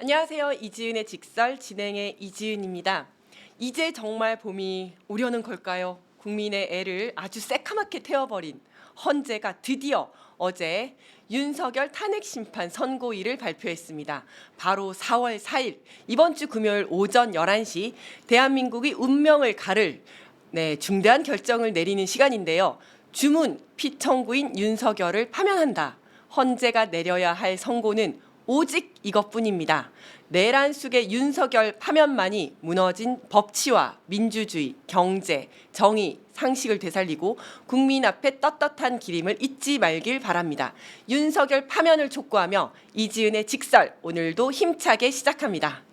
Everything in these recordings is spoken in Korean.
안녕하세요. 이지은의 직설 진행의 이지은입니다. 이제 정말 봄이 오려는 걸까요? 국민의 애를 아주 새카맣게 태워버린 헌재가 드디어 어제 윤석열 탄핵 심판 선고일을 발표했습니다. 바로 4월 4일 이번 주 금요일 오전 11시 대한민국의 운명을 가를 중대한 결정을 내리는 시간인데요. 주문 피청구인 윤석열을 파면한다. 헌재가 내려야 할 선고는 오직 이것뿐입니다. 내란 속의 윤석열 파면만이 무너진 법치와 민주주의, 경제, 정의, 상식을 되살리고 국민 앞에 떳떳한 기림을 잊지 말길 바랍니다. 윤석열 파면을 촉구하며 이지은의 직설 오늘도 힘차게 시작합니다.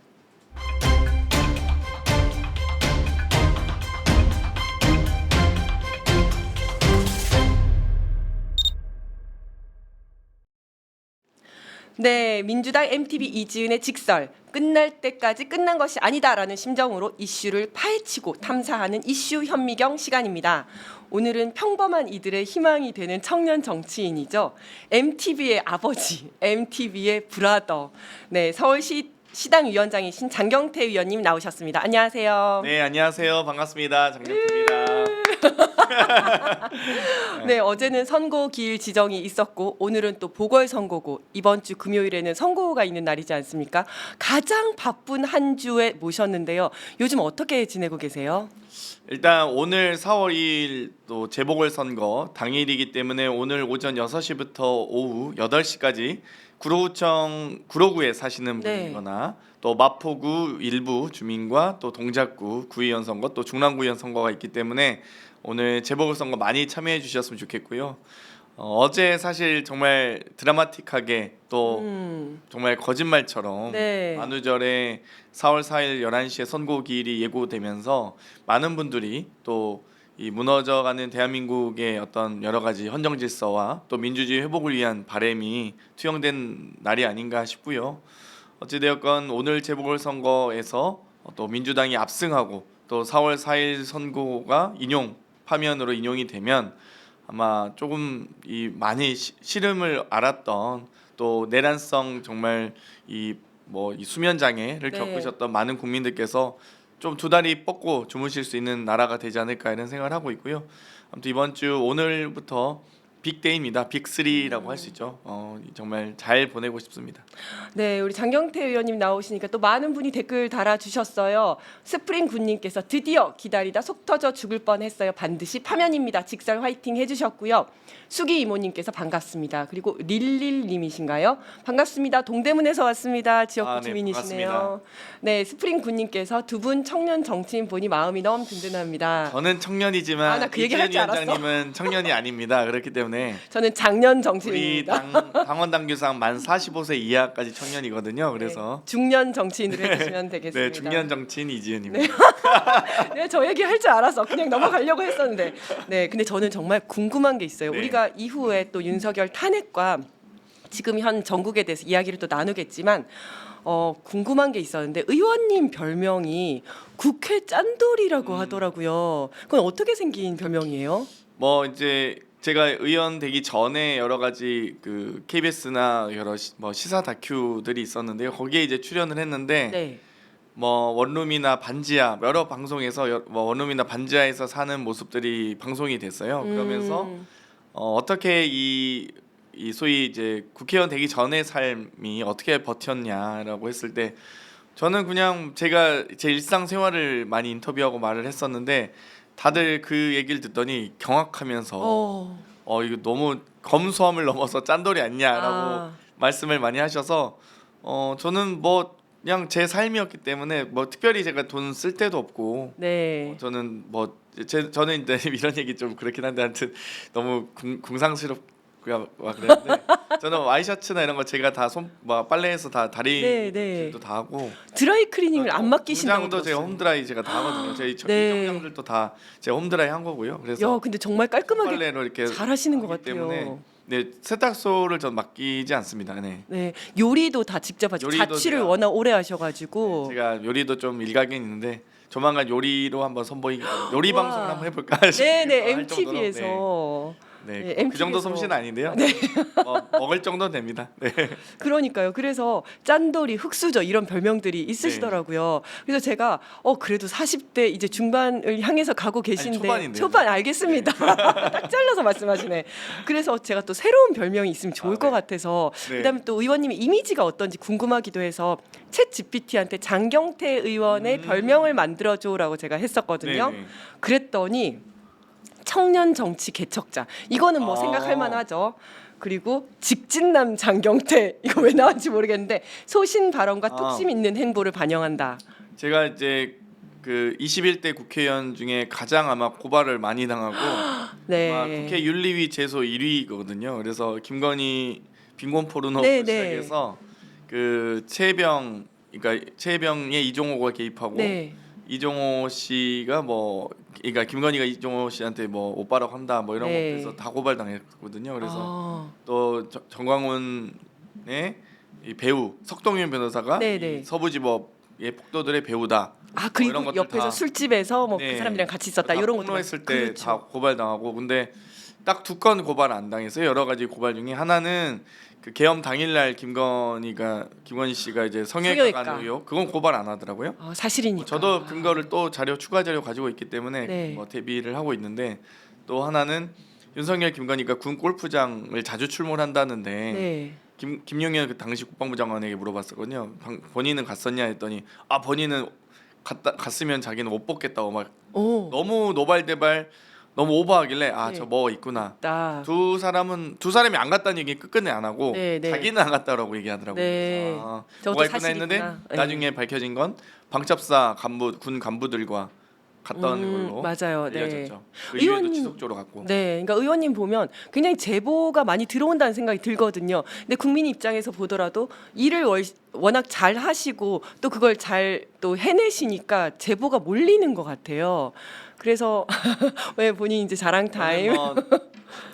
네, 민주당 MTV 이지은의 직설 끝날 때까지 끝난 것이 아니다라는 심정으로 이슈를 파헤치고 탐사하는 이슈 현미경 시간입니다. 오늘은 평범한 이들의 희망이 되는 청년 정치인이죠. MTV의 아버지, MTV의 브라더, 서울시 시당 위원장이신 장경태 의원님 나오셨습니다. 안녕하세요. 네, 안녕하세요. 반갑습니다. 장경태입니다. 네, 어제는 선고 기일 지정이 있었고 오늘은 또 보궐선거고 이번 주 금요일에는 선고가 있는 날이지 않습니까? 가장 바쁜 한 주에 모셨는데요. 요즘 어떻게 지내고 계세요? 일단 오늘 4월 2일 또 재보궐선거 당일이기 때문에 오늘 오전 6시부터 오후 8시까지 구로구청 구로구에 사시는 분이거나 또 마포구 일부 주민과 또 동작구 구의원 선거 또 중랑구의원 선거가 있기 때문에 오늘 재보궐선거 많이 참여해 주셨으면 좋겠고요. 어제 사실 정말 드라마틱하게 또 정말 거짓말처럼 만우절에 4월 4일 11시에 선고 기일이 예고되면서 많은 분들이 또 이 무너져가는 대한민국의 어떤 여러 가지 헌정 질서와 또 민주주의 회복을 위한 바람이 투영된 날이 아닌가 싶고요. 어찌되었건 오늘 재보궐선거에서 또 민주당이 압승하고 또 4월 4일 선고가 파면으로 인용이 되면 아마 조금 이 많이 시름을 앓았던 또 내란성 정말 이 수면 장애를 겪으셨던 많은 국민들께서 좀 두 다리 뻗고 주무실 수 있는 나라가 되지 않을까 이런 생각을 하고 있고요. 아무튼 이번 주 오늘부터 빅데이입니다. 빅3라고 할 수 있죠. 정말 잘 보내고 싶습니다. 네, 우리 장경태 의원님 나오시니까 또 많은 분이 댓글 달아주셨어요. 스프링 군님께서 드디어 기다리다 속 터져 죽을 뻔했어요. 반드시 파면입니다. 직설 화이팅 해주셨고요. 수기 이모님께서 반갑습니다. 그리고 릴릴님이신가요? 반갑습니다. 동대문에서 왔습니다. 지역구 주민이시네요. 반갑습니다. 네, 스프링 군님께서 두 분 청년 정치인 보니 마음이 너무 든든합니다. 저는 청년이지만 나 그 얘기 할 줄 알았어. 위원장님은 청년이 아닙니다. 그렇기 때문에 저는 작년 우리 정치인입니다. 당원 당규상 만 45세 이하까지 청년이거든요. 그래서 중년 정치인으로 해주시면 되겠습니다. 네, 중년 정치인 이지은입니다. 네, 저 얘기 할 줄 알았어. 그냥 넘어가려고 했었는데. 네, 근데 저는 정말 궁금한 게 있어요. 네. 우리가 이후에 또 윤석열 탄핵과 지금 현 정국에 대해서 이야기를 또 나누겠지만 궁금한 게 있었는데 의원님 별명이 국회 짠돌이라고 하더라고요. 그건 어떻게 생긴 별명이에요? 이제 제가 의원 되기 전에 여러 가지 그 KBS나 여러 시사 다큐들이 있었는데요. 거기에 이제 출연을 했는데 원룸이나 반지하 여러 방송에서 원룸이나 반지하에서 사는 모습들이 방송이 됐어요. 그러면서 어떻게 이 소위 이제 국회의원 되기 전의 삶이 어떻게 버텼냐라고 했을 때 저는 그냥 제가 제 일상생활을 많이 인터뷰하고 말을 했었는데 다들 그 얘기를 듣더니 경악하면서 이거 너무 검소함을 넘어서 짠돌이 아니냐라고 말씀을 많이 하셔서 저는 그냥 제 삶이었기 때문에 특별히 제가 돈 쓸 데도 없고 저는 저는 이제 이런 얘기 좀 그렇긴 한데 하여튼 너무 궁상스럽고 그랬는데 저는 와이셔츠나 이런 거 제가 다 빨래해서 다 다리도 다 하고 드라이 클리닝을 안 맡기신다고 공장도 제가 홈드라이 제가 다 하거든요. 저희 정장들도 다 제가 홈드라이 한 거고요. 그래서 근데 정말 깔끔하게 빨래로 이렇게 잘하시는 것 같아요. 때문에 세탁소를 전 맡기지 않습니다. 요리도 다 직접 하죠. 자취를 워낙 오래 하셔가지고 제가 요리도 좀 일가견 있는데 조만간 요리로 한번 선보이기 요리 방송을 한번 해볼까 싶어요. MTV에서 네, 네, 그 정도 MTV 에서. 솜씨는 아닌데요. 먹을 정도는 됩니다. 네. 그러니까요. 그래서 짠돌이, 흑수저 이런 별명들이 있으시더라고요. 그래서 제가 그래도 40대 이제 중반을 향해서 가고 계신데 초반인데요. 초반 알겠습니다. 딱 잘라서 말씀하시네. 그래서 제가 또 새로운 별명이 있으면 좋을 것 네. 같아서 네. 그다음에 또 의원님의 이미지가 어떤지 궁금하기도 해서 챗 GPT한테 장경태 의원의 별명을 만들어줘라고 제가 했었거든요. 네네. 그랬더니 청년 정치 개척자 이거는 뭐 아. 생각할 만하죠. 그리고 직진남 장경태 이거 왜 나왔는지 모르겠는데 소신 발언과 아. 뚝심 있는 행보를 반영한다. 제가 이제 그 21대 국회의원 중에 가장 아마 고발을 많이 당하고 아마 네. 국회 윤리위 제소 1위거든요. 그래서 김건희 빈곤 포르노 네, 시작해서 그 최혜병 그러니까 최혜병에 이종호가 개입하고 네. 이종호 씨가 뭐 그러니까 김건희가 이종호 씨한테 뭐 오빠라고 한다 뭐 이런 네. 것에서 다 고발당했거든요. 그래서 아, 또 정광훈의 이 배우 석동윤 변호사가 네네. 이 서부지법의 폭도들의 배우다. 이런 그리고 것들 옆에서 다- 술집에서 뭐 그 네. 사람들이랑 같이 있었다 다 이런 것도 폭로했을 때 그렇죠. 다 고발당하고 근데 딱 두 건 고발 안 당했어요. 여러 가지 고발 중에 하나는 그 계엄 당일날 김건희 씨가 이제 성형외과 성형외과. 간 의혹 그건 고발 안 하더라고요. 사실이니까. 저도 근거를 또 추가 자료 가지고 있기 때문에 네. 뭐 대비를 하고 있는데 또 하나는 윤석열 김건희가 군 골프장을 자주 출몰한다는데 네. 김용현 그 당시 국방부 장관에게 물어봤었거든요. 본인은 갔었냐 했더니 본인은 갔으면 자기는 못 뽑겠다고 막 오. 너무 노발대발 너무 오버하길래 네. 저 뭐 있구나. 나. 두 사람이 안 갔다는 얘기 끝끝내 안 하고 네, 네. 자기는 안 갔다라고 얘기하더라고요. 네. 그래서 저것도 뭐가 있구나 했는데 사실이구나. 네. 나중에 밝혀진 건 방첩사 군 간부들과 갔던 걸로 맞아요. 네. 알려졌죠. 그 이후에도 의원님- 지속적으로 갔고. 네, 그러니까 의원님 보면 굉장히 제보가 많이 들어온다는 생각이 들거든요. 근데 국민 입장에서 보더라도 일을 워낙 잘 하시고 또 그걸 잘 또 해내시니까 제보가 몰리는 것 같아요. 그래서 왜 본인 이제 자랑 타임.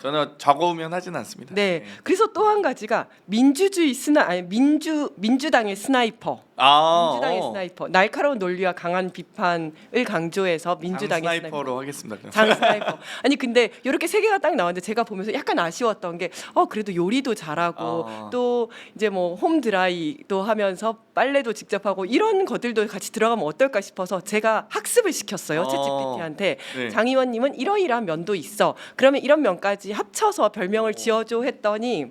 저는 적어오면 하진 않습니다. 네. 그래서 또 한 가지가 민주당의 스나이퍼. 민주당의 스나이퍼. 날카로운 논리와 강한 비판을 강조해서 민주당의 스나이퍼로 하겠습니다. 장 스나이퍼. 아니 근데 이렇게 세 개가 딱 나왔는데 제가 보면서 약간 아쉬웠던 게 그래도 요리도 잘하고 또 이제 뭐 홈드라이도 하면서 빨래도 직접 하고 이런 것들도 같이 들어가면 어떨까 싶어서 제가 학습을 시켰어요. 챗GPT한테. 네. 장 의원님은 이러이러한 면도 있어. 그러면 이런 면까지 합쳐서 별명을 지어줘 했더니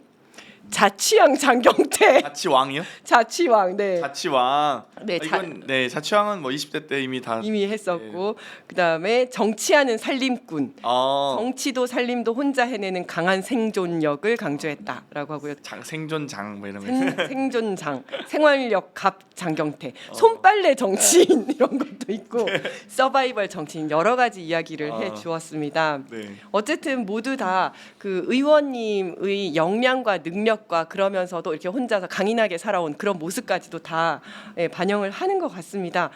자취왕 장경태. 자치왕이요? 자취왕. 네. 자치왕. 네, 이건 자치왕은 뭐 20대 때 이미 다 이미 했었고 그다음에 정치하는 살림꾼. 어, 정치도 살림도 혼자 해내는 강한 생존력을 강조했다라고 하고요. 생존장 뭐 이런 거. 생존장, 생활력 갑 장경태, 손빨래 정치인 이런 것도 있고 서바이벌 정치인 여러 가지 이야기를 해 주었습니다. 네. 어쨌든 모두 다 그 의원님의 역량과 능력과 그러면서도 이렇게 혼자서 강인하게 살아온 그런 모습까지도 다 반영을 하는 것 같습니다.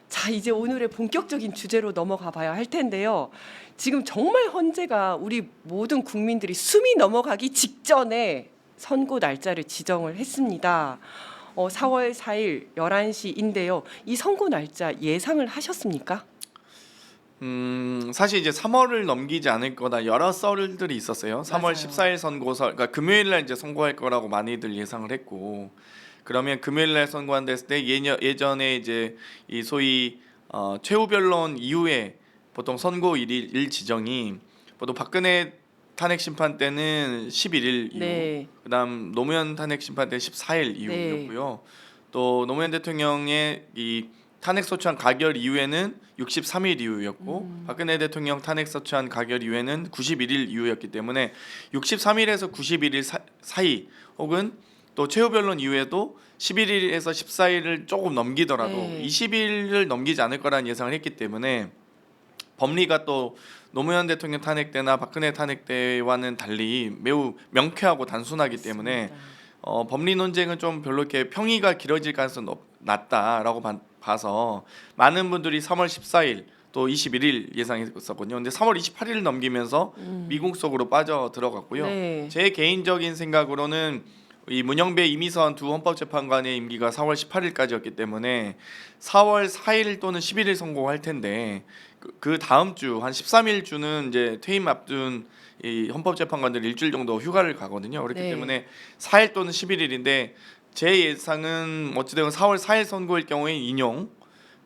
자, 이제 오늘의 본격적인 주제로 넘어가 봐야 할 텐데요. 지금 정말 헌재가 우리 모든 국민들이 숨이 넘어가기 직전에 선고 날짜를 지정을 했습니다. 4월 4일 11시인데요. 이 선고 날짜 예상을 하셨습니까? 사실 이제 3월을 넘기지 않을 거다 여러 썰들이 있었어요. 3월 맞아요. 14일 선고설, 그러니까 금요일 날 이제 선고할 거라고 많이들 예상을 했고, 그러면 금요일 날 선고한다 했을 때 예전에 이제 이 소위 최후 변론 이후에 보통 선고일 지정이 보통 박근혜 탄핵 심판 때는 11일 이후, 네. 그다음 노무현 탄핵 심판 때 14일 이후였고요. 또 노무현 대통령의 이 탄핵 소추안 가결 이후에는 63일 이후였고 박근혜 대통령 탄핵 소추안 가결 이후에는 91일 이후였기 때문에 63일에서 91일 사이 혹은 또 최후 변론 이후에도 11일에서 14일을 조금 넘기더라도 네. 20일을 넘기지 않을 거라는 예상을 했기 때문에 법리가 또 노무현 대통령 탄핵 때나 박근혜 탄핵 때와는 달리 매우 명쾌하고 단순하기 때문에 법리 논쟁은 좀 별로 이렇게 평의가 길어질 가능성이 낮다라고 봐서 많은 분들이 3월 14일 또 21일 예상했었거든요. 근데 3월 28일을 넘기면서 미궁 속으로 빠져 들어갔고요. 네. 제 개인적인 생각으로는 이 문영배 이미선 두 헌법재판관의 임기가 4월 18일까지였기 때문에 4월 4일 또는 11일 선고할 텐데 그 다음 주 한 13일 주는 이제 퇴임 앞둔 이 헌법재판관들 일주일 정도 휴가를 가거든요. 그렇기 네. 때문에 4일 또는 11일인데 제 예상은 어찌되건 4월 4일 선거일 경우에 인용,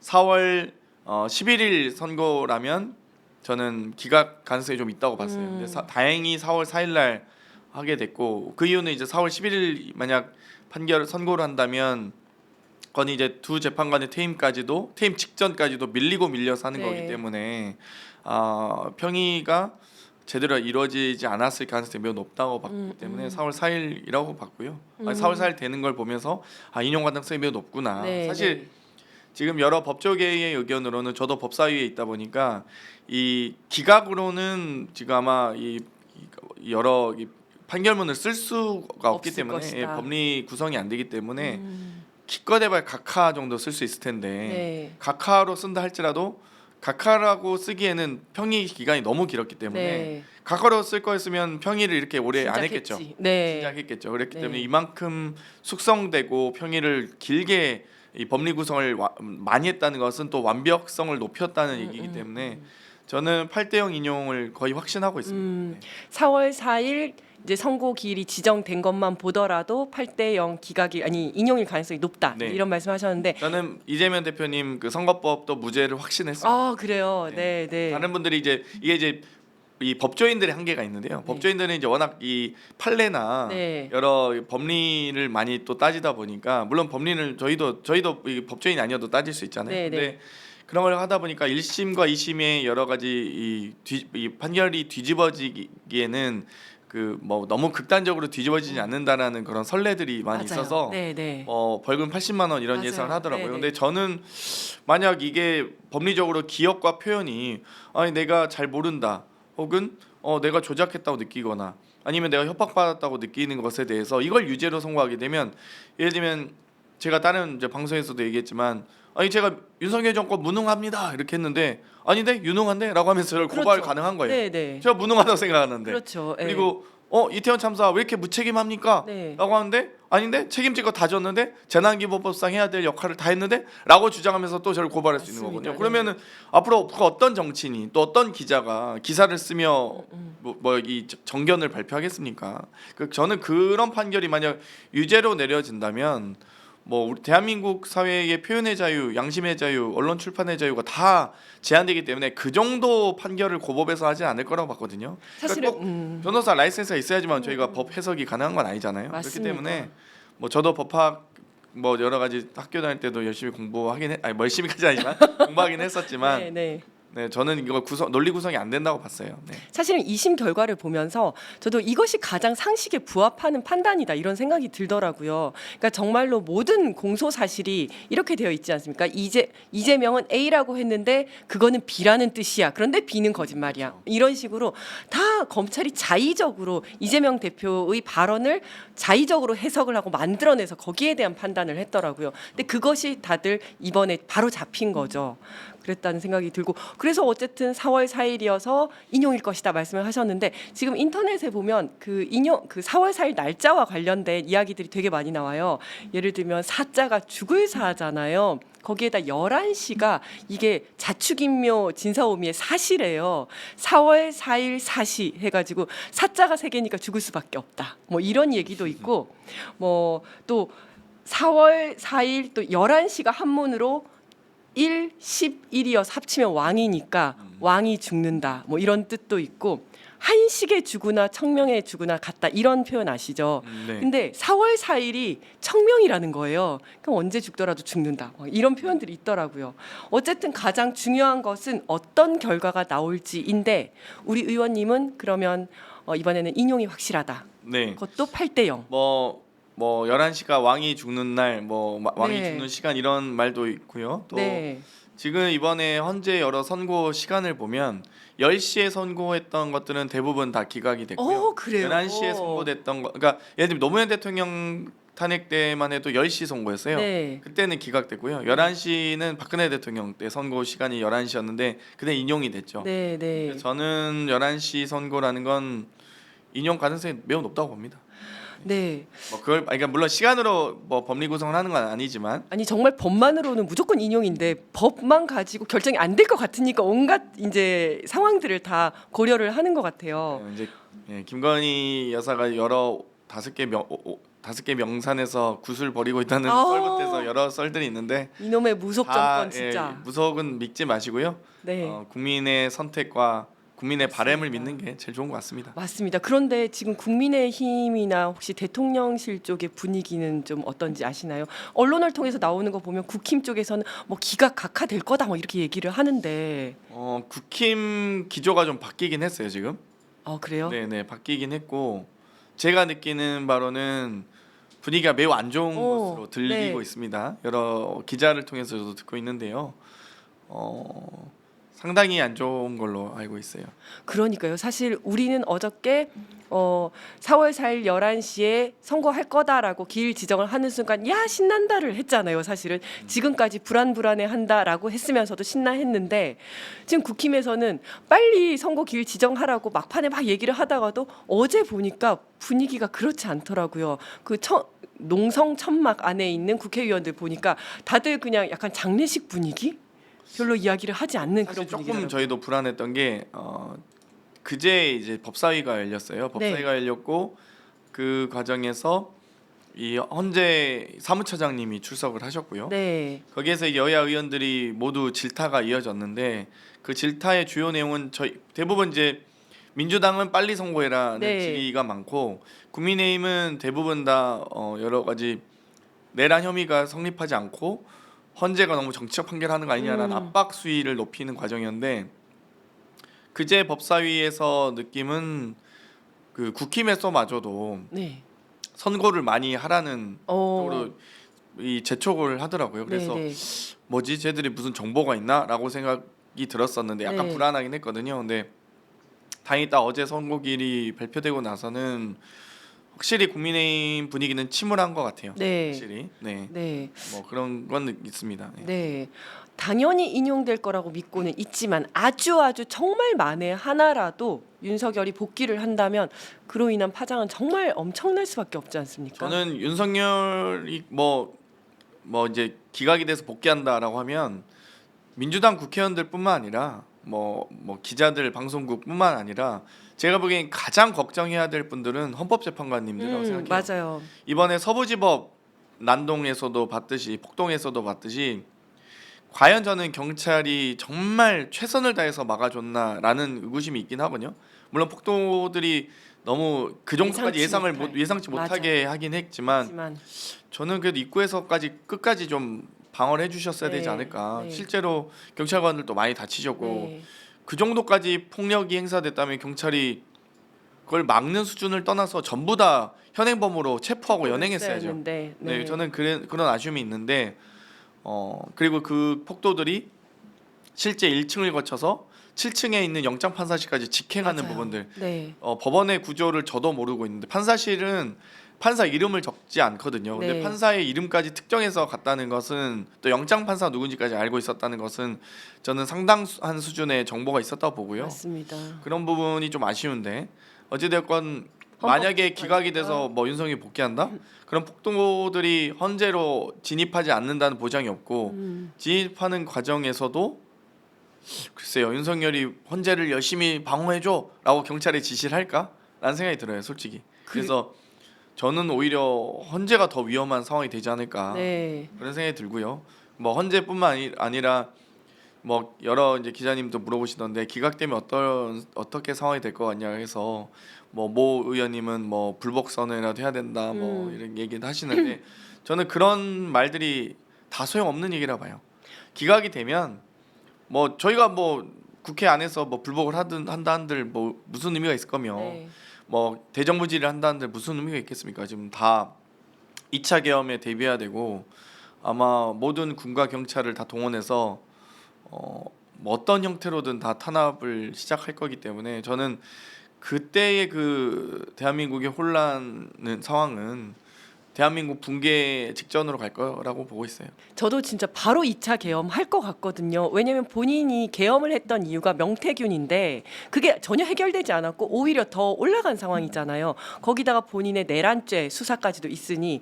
4월 11일 선거라면 저는 기각 가능성이 좀 있다고 봤어요. 근데 다행히 4월 4일 날 하게 됐고 그 이유는 이제 4월 11일 만약 판결 선고를 한다면 그건 이제 두 재판관의 퇴임 직전까지도 밀리고 밀려서 하는 네. 거기 때문에 평의가 제대로 이루어지지 않았을 가능성이 매우 높다고 봤기 때문에 4월 4일이라고 봤고요. 4월 4일 되는 걸 보면서 인용 가능성이 매우 높구나. 네, 사실 네. 지금 여러 법조계의 의견으로는 저도 법사위에 있다 보니까 이 기각으로는 지금 아마 이 여러 판결문을 쓸 수가 없기 없을 때문에 것이다. 법리 구성이 안 되기 때문에 기껏해봐야 각하 정도 쓸 수 있을 텐데 네. 각하로 쓴다 할지라도 각하라고 쓰기에는 평의 기간이 너무 길었기 때문에 네. 각하로 쓸 거였으면 평의를 이렇게 오래 안 했겠죠. 진작했지. 네. 시작했겠죠. 그랬기 네. 때문에 이만큼 숙성되고 평의를 길게 이 법리 구성을 많이 했다는 것은 또 완벽성을 높였다는 얘기이기 때문에 저는 8대0 인용을 거의 확신하고 있습니다. 네. 4월 4일 이제 선고 기일이 지정된 것만 보더라도 8대0 기각이 인용일 가능성이 높다. 네. 이런 말씀하셨는데 저는 이재명 대표님 그 선거법도 무죄를 확신했어요. 그래요. 네. 네, 네. 다른 분들이 이게 이제 이 법조인들의 한계가 있는데요. 법조인들은 이제 워낙 이 판례나 네. 여러 법리를 많이 또 따지다 보니까 물론 법리를 저희도 이 법조인이 아니어도 따질 수 있잖아요. 네, 근데 네. 그런 걸 하다 보니까 1심과 2심의 여러 가지 이 판결이 뒤집어지기에는 그 뭐 너무 극단적으로 뒤집어지지 않는다라는 그런 선례들이 많이 맞아요. 있어서 네, 네. 벌금 80만 원 이런 맞아요. 예상을 하더라고요. 네네. 근데 저는 만약 이게 법리적으로 기억과 표현이 내가 잘 모른다 혹은 내가 조작했다고 느끼거나 아니면 내가 협박받았다고 느끼는 것에 대해서 이걸 유죄로 선고하게 되면 예를 들면 제가 다른 이제 방송에서도 얘기했지만 제가 윤석열 정권 무능합니다 이렇게 했는데 아닌데 유능한데라고 하면서 저를 고발 그렇죠. 가능한 거예요. 네, 네. 제가 무능하다고 생각하는데 그렇죠. 네. 그리고 이태원 참사 왜 이렇게 무책임합니까? 네. 라고 하는데 아닌데 책임질 거 다 졌는데 재난기본법상 해야 될 역할을 다 했는데 라고 주장하면서 또 저를 고발할 수 있는 맞습니다. 거거든요. 그러면은 앞으로 그 어떤 정치인이 또 어떤 기자가 기사를 쓰며 이 정견을 발표하겠습니까? 저는 그런 판결이 만약 유죄로 내려진다면 우리 대한민국 사회의 표현의 자유, 양심의 자유, 언론 출판의 자유가 다 제한되기 때문에 그 정도 판결을 고법에서 하지 않을 거라고 봤거든요. 사실은 꼭 변호사 라이센스가 있어야지만 저희가 법 해석이 가능한 건 아니잖아요. 맞습니다. 그렇기 때문에 저도 법학 여러 가지 학교 다닐 때도 열심히 공부하긴 열심히까지 아니지만 공부하긴 했었지만 네, 네. 네, 저는 이거 논리 구성이 안 된다고 봤어요. 네. 사실은 2심 결과를 보면서 저도 이것이 가장 상식에 부합하는 판단이다 이런 생각이 들더라고요. 그러니까 정말로 모든 공소 사실이 이렇게 되어 있지 않습니까? 이재명은 A라고 했는데 그거는 B라는 뜻이야. 그런데 B는 거짓말이야. 그렇죠. 이런 식으로 다 검찰이 자의적으로 이재명 대표의 발언을 자의적으로 해석을 하고 만들어내서 거기에 대한 판단을 했더라고요. 근데 그것이 다들 이번에 바로 잡힌 거죠. 그랬다는 생각이 들고 그래서 어쨌든 4월 4일이어서 인용일 것이다 말씀을 하셨는데 지금 인터넷에 보면 그 4월 4일 날짜와 관련된 이야기들이 되게 많이 나와요. 예를 들면 사자가 죽을 사잖아요. 거기에다 11시가 이게 자축인묘 진사오미의 사시래요. 4월 4일 사시 해가지고 사자가 세 개니까 죽을 수밖에 없다. 이런 얘기도 있고 또 4월 4일 또 11시가 한문으로 1, 11이어서 합치면 왕이니까 왕이 죽는다. 이런 뜻도 있고 한식에 죽으나 청명에 죽으나 같다. 이런 표현 아시죠? 네. 근데 4월 4일이 청명이라는 거예요. 그럼 언제 죽더라도 죽는다. 이런 표현들이 있더라고요. 어쨌든 가장 중요한 것은 어떤 결과가 나올지인데 우리 의원님은 그러면 이번에는 인용이 확실하다. 네. 그것도 8대0. 11시가 왕이 죽는 날, 왕이 네. 죽는 시간 이런 말도 있고요. 또 네. 지금 이번에 현재 여러 선고 시간을 보면 10시에 선고했던 것들은 대부분 다 기각이 됐고요. 그래요? 11시에 선고됐던 거, 그러니까 예를 들면 노무현 대통령 탄핵 때만 해도 10시 선고였어요. 네. 그때는 기각됐고요. 11시는 박근혜 대통령 때 선고 시간이 11시였는데 그때 인용이 됐죠. 네, 네. 저는 11시 선고라는 건 인용 가능성이 매우 높다고 봅니다. 네. 뭐 그걸 그러니까 물론 시간으로 뭐 법리 구성을 하는 건 아니지만 아니 정말 법만으로는 무조건 인용인데 법만 가지고 결정이 안 될 것 같으니까 온갖 이제 상황들을 다 고려를 하는 것 같아요. 이제 김건희 여사가 여러 다섯 개 명산에서 굿을 벌이고 있다는 아. 썰부터해서 여러 썰들이 있는데 이놈의 무속 다, 정권 진짜. 무속은 믿지 마시고요. 네. 국민의 선택과 국민의 바람을 맞습니다. 믿는 게 제일 좋은 것 같습니다. 맞습니다. 그런데 지금 국민의힘이나 혹시 대통령실 쪽의 분위기는 좀 어떤지 아시나요? 언론을 통해서 나오는 거 보면 국힘 쪽에서는 뭐 기각 각하될 거다 뭐 이렇게 얘기를 하는데 국힘 기조가 좀 바뀌긴 했어요 지금. 그래요? 네네 바뀌긴 했고 제가 느끼는 바로는 분위기가 매우 안 좋은 것으로 들리고 네. 있습니다. 여러 기자를 통해서도 듣고 있는데요. 상당히 안 좋은 걸로 알고 있어요. 그러니까요. 사실 우리는 어저께 4월 4일 11시에 선거할 거다라고 기일 지정을 하는 순간 야 신난다를 했잖아요. 사실은 지금까지 불안해한다라고 했으면서도 신나했는데 지금 국힘에서는 빨리 선거 기일 지정하라고 막판에 막 얘기를 하다가도 어제 보니까 분위기가 그렇지 않더라고요. 농성 천막 안에 있는 국회의원들 보니까 다들 그냥 약간 장례식 분위기? 별로 이야기를 하지 않는 그런 사실 조금 분위기더라고요. 저희도 불안했던 게 그제 이제 법사위가 열렸어요. 법사위가 열렸고 그 과정에서 이 헌재 사무처장님이 출석을 하셨고요. 네. 거기에서 여야 의원들이 모두 질타가 이어졌는데 그 질타의 주요 내용은 저희 대부분 이제 민주당은 빨리 선고해라는 네. 질의가 많고 국민의힘은 대부분 다 여러 가지 내란 혐의가 성립하지 않고 헌재가 너무 정치적 판결하는 거 아니냐라는 압박 수위를 높이는 과정이었는데 그제 법사위에서 느낌은 그 국힘에서마저도 네. 선고를 많이 하라는 쪽으로 어. 이 재촉을 하더라고요. 그래서 네, 뭐지 쟤들이 무슨 정보가 있나라고 생각이 들었었는데 약간 네. 불안하긴 했거든요. 근데 다행히 딱 어제 선고일이 발표되고 나서는 확실히 국민의힘 분위기는 침울한 것 같아요. 네. 확실히 네. 뭐 그런 건 있습니다. 네. 네. 당연히 인용될 거라고 믿고는 있지만 아주 정말 만에 하나라도 윤석열이 복귀를 한다면 그로 인한 파장은 정말 엄청날 수밖에 없지 않습니까? 저는 윤석열이 뭐 이제 기각이 돼서 복귀한다라고 하면 민주당 국회의원들뿐만 아니라 뭐 기자들 방송국뿐만 아니라 제가 보기엔 가장 걱정해야 될 분들은 헌법재판관님들이라고 생각해요. 맞아요. 이번에 서부지법 난동에서도 봤듯이 폭동에서도 봤듯이 과연 저는 경찰이 정말 최선을 다해서 막아줬나라는 의구심이 있긴 하거든요. 물론 폭도들이 너무 그 정도까지 예상치 못하게 하긴 했지만 하지만 저는 그래도 입구에서까지 끝까지 좀 방어를 해주셨어야 되지 네, 않을까. 네. 실제로 경찰관들도 많이 다치셨고 네. 그 정도까지 폭력이 행사됐다면 경찰이 그걸 막는 수준을 떠나서 전부 다 현행범으로 체포하고 연행했어야죠. 했었는데, 네, 저는 그런 아쉬움이 있는데 그리고 그 폭도들이 실제 1층을 거쳐서 7층에 있는 영장 판사실까지 직행하는 맞아요. 부분들 네. 법원의 구조를 저도 모르고 있는데 판사실은 판사 이름을 적지 않거든요. 근데 네. 판사의 이름까지 특정해서 갔다는 것은 또 영장 판사 누군지까지 알고 있었다는 것은 저는 상당한 수준의 정보가 있었다고 보고요. 맞습니다. 그런 부분이 좀 아쉬운데 어찌됐건 만약에 기각이 돼서 뭐 윤석열이 복귀한다? 그럼 폭동들이 헌재로 진입하지 않는다는 보장이 없고 진입하는 과정에서도 글쎄요 윤석열이 헌재를 열심히 방어해줘라고 경찰에 지시를 할까? 라는 생각이 들어요 솔직히. 그래서 저는 오히려 헌재가 더 위험한 상황이 되지 않을까 네. 그런 생각이 들고요. 뭐 헌재뿐만 아니라 뭐 여러 이제 기자님도 물어보시던데 기각되면 어떻게 상황이 될 것 같냐 해서 뭐 모 의원님은 뭐 불복 선언이라도 해야 된다 뭐 이런 얘기도 하시는데 저는 그런 말들이 다 소용없는 얘기라 봐요. 기각이 되면 뭐 저희가 뭐 국회 안에서 뭐 불복을 한다 한들 뭐 무슨 의미가 있을 거며 네. 뭐 대정부질을 한다 한들 무슨 의미가 있겠습니까? 지금 다 2차 계엄에 대비해야 되고 아마 모든 군과 경찰을 다 동원해서 뭐 어떤 형태로든 다 탄압을 시작할 거기 때문에 저는 그때의 그 대한민국의 혼란 상황은 대한민국 붕괴 직전으로 갈 거라고 보고 있어요. 저도 진짜 바로 2차 계엄 할 것 같거든요. 왜냐하면 본인이 계엄을 했던 이유가 명태균인데 그게 전혀 해결되지 않았고 오히려 더 올라간 상황이잖아요. 거기다가 본인의 내란죄 수사까지도 있으니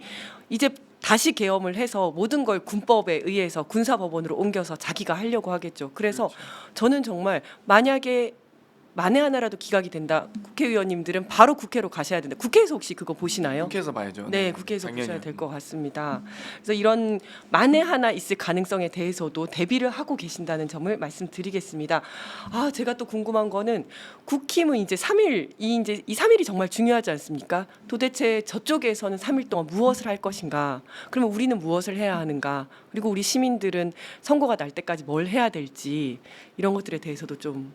이제 다시 계엄을 해서 모든 걸 군법에 의해서 군사법원으로 옮겨서 자기가 하려고 하겠죠. 그래서 저는 정말 만약에 만에 하나라도 기각이 된다. 국회의원님들은 바로 국회로 가셔야 된다. 국회에서 혹시 그거 보시나요? 국회에서 봐야죠. 네, 국회에서 당연히. 보셔야 될 것 같습니다. 그래서 이런 만에 하나 있을 가능성에 대해서도 대비를 하고 계신다는 점을 말씀드리겠습니다. 아, 제가 또 궁금한 거는 국힘은 이제 3일 이 3일이 정말 중요하지 않습니까? 도대체 저쪽에서는 3일 동안 무엇을 할 것인가? 그러면 우리는 무엇을 해야 하는가? 그리고 우리 시민들은 선거가 날 때까지 뭘 해야 될지 이런 것들에 대해서도 좀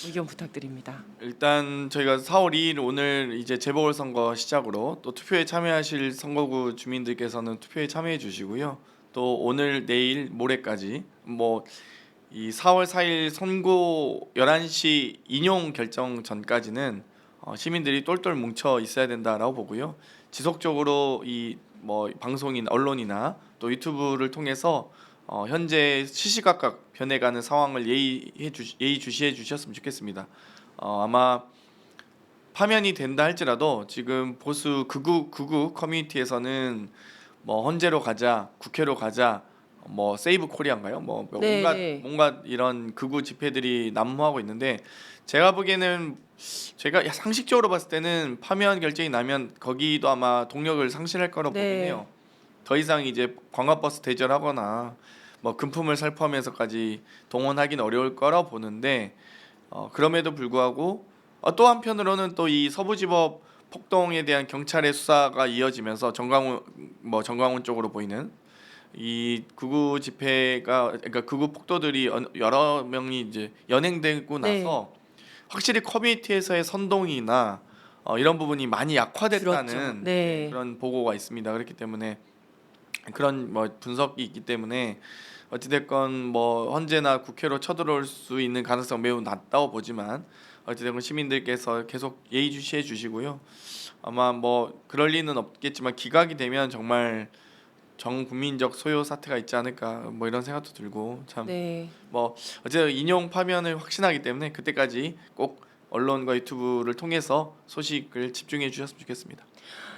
의견 부탁드립니다. 일단 저희가 4월 2일 오늘 이제 재보궐선거 시작으로 또 투표에 참여하실 선거구 주민들께서는 투표에 참여해 주시고요. 또 오늘 내일 모레까지 뭐 이 4월 4일 선고 11시 인용 결정 전까지는 시민들이 똘똘 뭉쳐 있어야 된다라고 보고요. 지속적으로 이 뭐 방송인 언론이나 또 유튜브를 통해서 현재 시시각각 변해가는 상황을 예의주시해 주셨으면 좋겠습니다. 아마 파면이 된다 할지라도 지금 보수 극우 커뮤니티에서는 뭐 헌재로 가자, 국회로 가자, 뭐 세이브 코리아인가요? 뭐 네, 온갖 네. 온갖 이런 극우 집회들이 난무하고 있는데 제가 보기에는 제가 상식적으로 봤을 때는 파면 결정이 나면 거기도 아마 동력을 상실할 거라고 네. 보긴 해요. 더 이상 이제 관광버스 대절하거나 뭐 금품을 살포하면서까지 동원하기는 어려울 거라 보는데 그럼에도 불구하고 또 한편으로는 또 이 서부지법 폭동에 대한 경찰의 수사가 이어지면서 정광훈 쪽으로 보이는 이 극우 집회가 그러니까 극우 폭도들이 여러 명이 이제 연행되고 네. 나서 확실히 커뮤니티에서의 선동이나 이런 부분이 많이 약화됐다는 줄었죠. 네. 그런 보고가 있습니다. 그렇기 때문에 그런 뭐 분석이 있기 때문에 어찌됐건 뭐 헌재나 국회로 쳐들어올 수 있는 가능성 매우 낮다고 보지만 어찌됐건 시민들께서 계속 예의주시해 주시고요. 아마 뭐 그럴 리는 없겠지만 기각이 되면 정말 전 국민적 소요 사태가 있지 않을까 뭐 이런 생각도 들고 참 네. 뭐 어제 인용 파면을 확신하기 때문에 그때까지 꼭 언론과 유튜브를 통해서 소식을 집중해 주셨으면 좋겠습니다.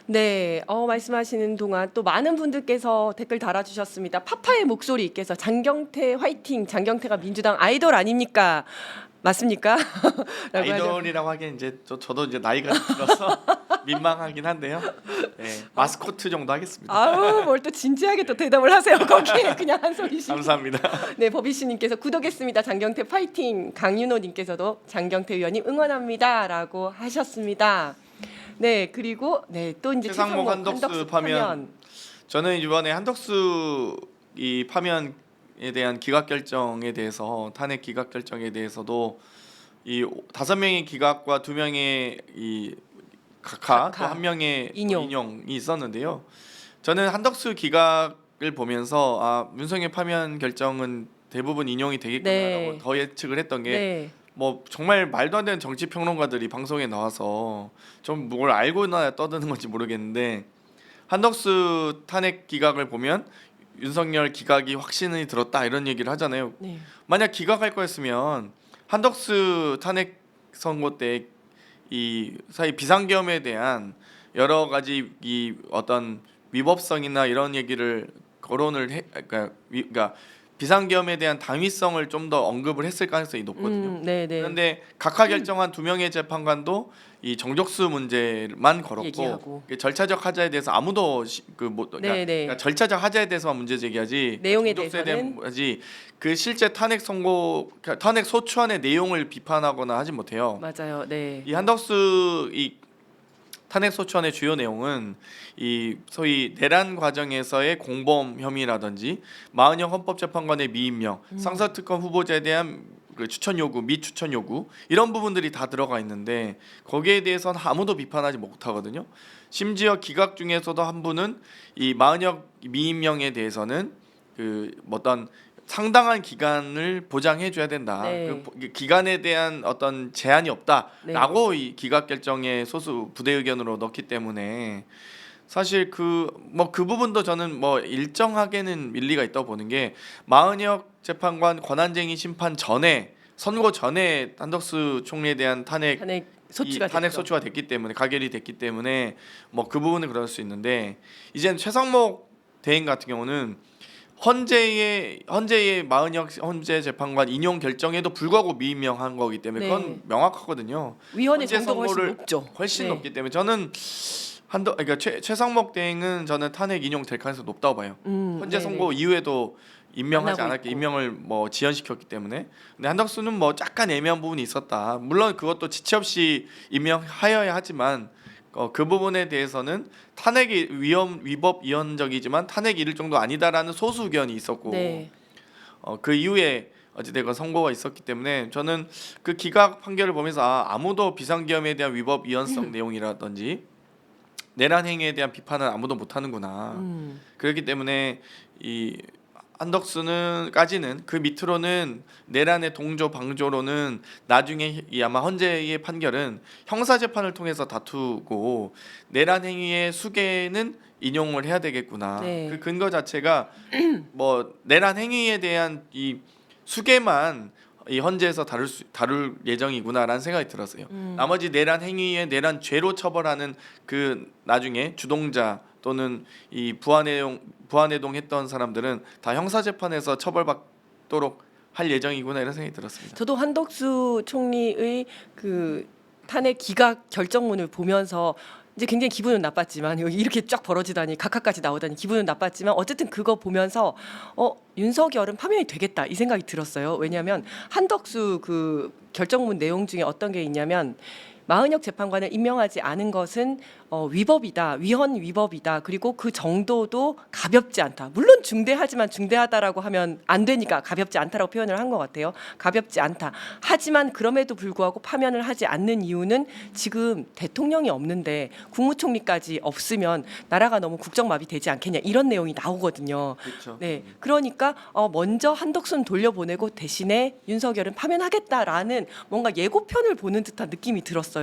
네, 말씀하시는 동안 또 많은 분들께서 댓글 달아주셨습니다. 파파의 목소리께서 장경태 화이팅, 장경태가 민주당 아이돌 아닙니까? 맞습니까? 라고 하죠. 아이돌이라고 하기엔 이제 저도 이제 나이가 들어서 민망하긴 한데요. 네, 마스코트 정도 하겠습니다. 아우, 뭘 또 진지하게 또 대답을 하세요. 거기에 그냥 한 소리씩. 감사합니다. 네, 법이씨님께서 구독했습니다. 장경태 파이팅. 강윤호님께서도 장경태 의원님 응원합니다라고 하셨습니다. 네, 그리고 네, 또 이제 최상목 한덕수 파면. 저는 이번에 한덕수 이 파면에 대한 기각 결정에 대해서 탄핵 기각 결정에 대해서도 이 5명의 기각과 2명의 이 각하 또 각하. 1명의 인용. 인용이 있었는데요. 저는 한덕수 기각을 보면서 윤석열 파면 결정은 대부분 인용이 되겠구나라고 네. 더 예측을 했던 게 네. 뭐 정말 말도 안 되는 정치 평론가들이 방송에 나와서 좀 뭘 알고나 떠드는 건지 모르겠는데 한덕수 탄핵 기각을 보면 윤석열 기각이 확신이 들었다 이런 얘기를 하잖아요. 네. 만약 기각할 거였으면 한덕수 탄핵 선고 때 이 사이 비상계엄에 대한 여러 가지 이 어떤 위법성이나 이런 얘기를 거론을 그러니까 비상계엄에 대한 당위성을 좀 더 언급을 했을 가능성이 높거든요. 네, 네. 그런데 각하 결정한 2명의 재판관도 이 정족수 문제만 걸었고 얘기하고. 절차적 하자에 대해서 아무도 네, 네. 그러니까 절차적 하자에 대해서만 문제 제기하지 내용에 정족수에 대해서는 대한 하지 그 실제 탄핵 소추안의 내용을 비판하거나 하지 못해요. 맞아요. 네. 이 한덕수 이 탄핵 소추안의 주요 내용은 이 소위 내란 과정에서의 공범 혐의라든지 마은영 헌법재판관의 미임명, 상서특검 후보자에 대한 그 추천 요구, 미추천 요구 이런 부분들이 다 들어가 있는데 거기에 대해서는 아무도 비판하지 못하거든요. 심지어 기각 중에서도 한 분은 이 마은영 미임명에 대해서는 그 어떤 상당한 기간을 보장해 줘야 된다. 네. 그 기간에 대한 어떤 제한이 없다라고 이 기각 결정에 소수 부대 의견으로 넣기 때문에 사실 그 부분도 저는 뭐 일정하게는 일리가 있다고 보는 게 마은혁 재판관 권한쟁의 심판 전에 선고 전에 한덕수 총리에 대한 탄핵 탄핵 소추가 됐기 때문에 가결이 됐기 때문에 뭐 그 부분은 그럴 수 있는데 이제는 최상목 대행 같은 경우는 헌재의 마은혁 헌재 재판관 인용 결정에도 불구하고 미임명한 거기 때문에 네. 그건 명확하거든요. 위헌의 헌재 정도가 훨씬 선고를 높죠. 훨씬 네. 높기 때문에 저는 그러니까 최상목 대행은 저는 탄핵 인용될 가능성이 높다고 봐요. 헌재 네네. 선고 이후에도 임명하지 안 하고 않았기 있고. 임명을 뭐 지연시켰기 때문에 근데 한덕수는 뭐 약간 애매한 부분이 있었다. 물론 그것도 지체 없이 임명하여야 하지만 그 부분에 대해서는 탄핵이 위법 위헌적이지만 탄핵이 이를 정도 아니다라는 소수 의견이 있었고 네. 그 이후에 어찌됐건 선고가 있었기 때문에 저는 그 기각 판결을 보면서 아무도 비상계엄에 대한 위법 위헌성 내용이라든지 내란 행위에 대한 비판은 아무도 못하는구나. 그렇기 때문에 이 한덕수는까지는 그 밑으로는 내란의 동조 방조로는 나중에 아마 헌재의 판결은 형사 재판을 통해서 다투고 내란 행위의 수개는 인용을 해야 되겠구나. 네. 그 근거 자체가 뭐 내란 행위에 대한 이 수개만 이 헌재에서 다룰 예정이구나라는 생각이 들었어요. 나머지 내란 행위의 내란 죄로 처벌하는 그 나중에 주동자 또는 이 부안해동 했던 사람들은 다 형사 재판에서 처벌받도록 할 예정이구나 이런 생각이 들었습니다. 저도 한덕수 총리의 그 탄핵 기각 결정문을 보면서 이제 굉장히 기분은 나빴지만 이렇게 쫙 벌어지다니 각하까지 나오다니 기분은 나빴지만 어쨌든 그거 보면서 윤석열은 파면이 되겠다 이 생각이 들었어요. 왜냐하면 한덕수 그 결정문 내용 중에 어떤 게 있냐면 마은혁 재판관을 임명하지 않은 것은 위법이다, 위헌 위법이다. 그리고 그 정도도 가볍지 않다. 물론 중대하지만 중대하다라고 하면 안 되니까 가볍지 않다라고 표현을 한 것 같아요. 가볍지 않다. 하지만 그럼에도 불구하고 파면을 하지 않는 이유는 지금 대통령이 없는데 국무총리까지 없으면 나라가 너무 국정마비되지 않겠냐 이런 내용이 나오거든요. 그렇죠. 네, 그러니까 먼저 한덕수는 돌려보내고 대신에 윤석열은 파면하겠다라는 뭔가 예고편을 보는 듯한 느낌이 들었어요.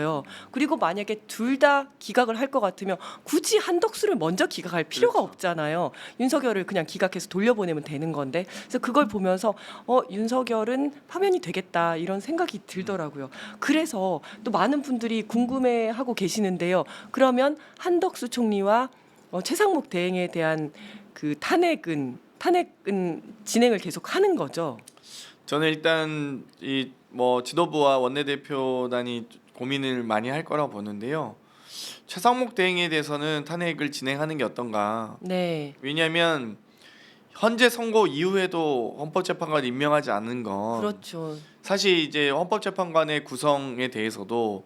그리고 만약에 둘 다 기각을 할 것 같으면 굳이 한덕수를 먼저 기각할 필요가 그렇죠. 없잖아요. 윤석열을 그냥 기각해서 돌려보내면 되는 건데 그래서 그걸 보면서 윤석열은 파면이 되겠다 이런 생각이 들더라고요. 그래서 또 많은 분들이 궁금해하고 계시는데요. 그러면 한덕수 총리와 최상목 대행에 대한 그 탄핵은 진행을 계속 하는 거죠. 저는 일단 이 뭐 지도부와 원내대표단이 고민을 많이 할 거라고 보는데요. 최상목 대행에 대해서는 탄핵을 진행하는 게 어떤가? 네. 왜냐하면 헌재 선고 이후에도 헌법재판관 임명하지 않은 건 그렇죠. 사실 이제 헌법재판관의 구성에 대해서도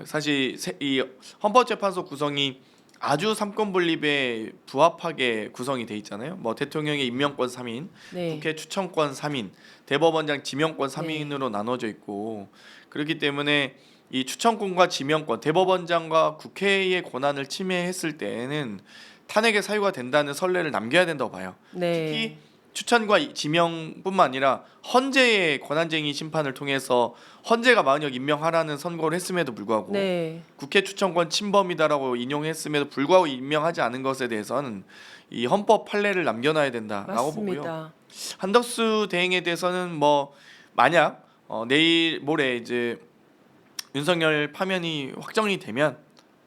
사실 이 헌법재판소 구성이 아주 삼권 분립에 부합하게 구성이 돼 있잖아요. 뭐 대통령의 임명권 3인, 네. 국회 추천권 3인, 대법원장 지명권 3인으로 나눠져 있고 그렇기 때문에 이 추천권과 지명권, 대법원장과 국회의 권한을 침해했을 때에는 탄핵의 사유가 된다는 선례를 남겨야 된다고 봐요. 네. 특히 추천과 지명뿐만 아니라 헌재의 권한쟁의 심판을 통해서 헌재가 마은혁 임명하라는 선고를 했음에도 불구하고 네. 국회 추천권 침범이다라고 인용했음에도 불구하고 임명하지 않은 것에 대해서는 이 헌법 판례를 남겨놔야 된다라고 보고요. 맞습니다. 한덕수 대행에 대해서는 뭐 만약 내일 모레 이제 윤석열 파면이 확정이 되면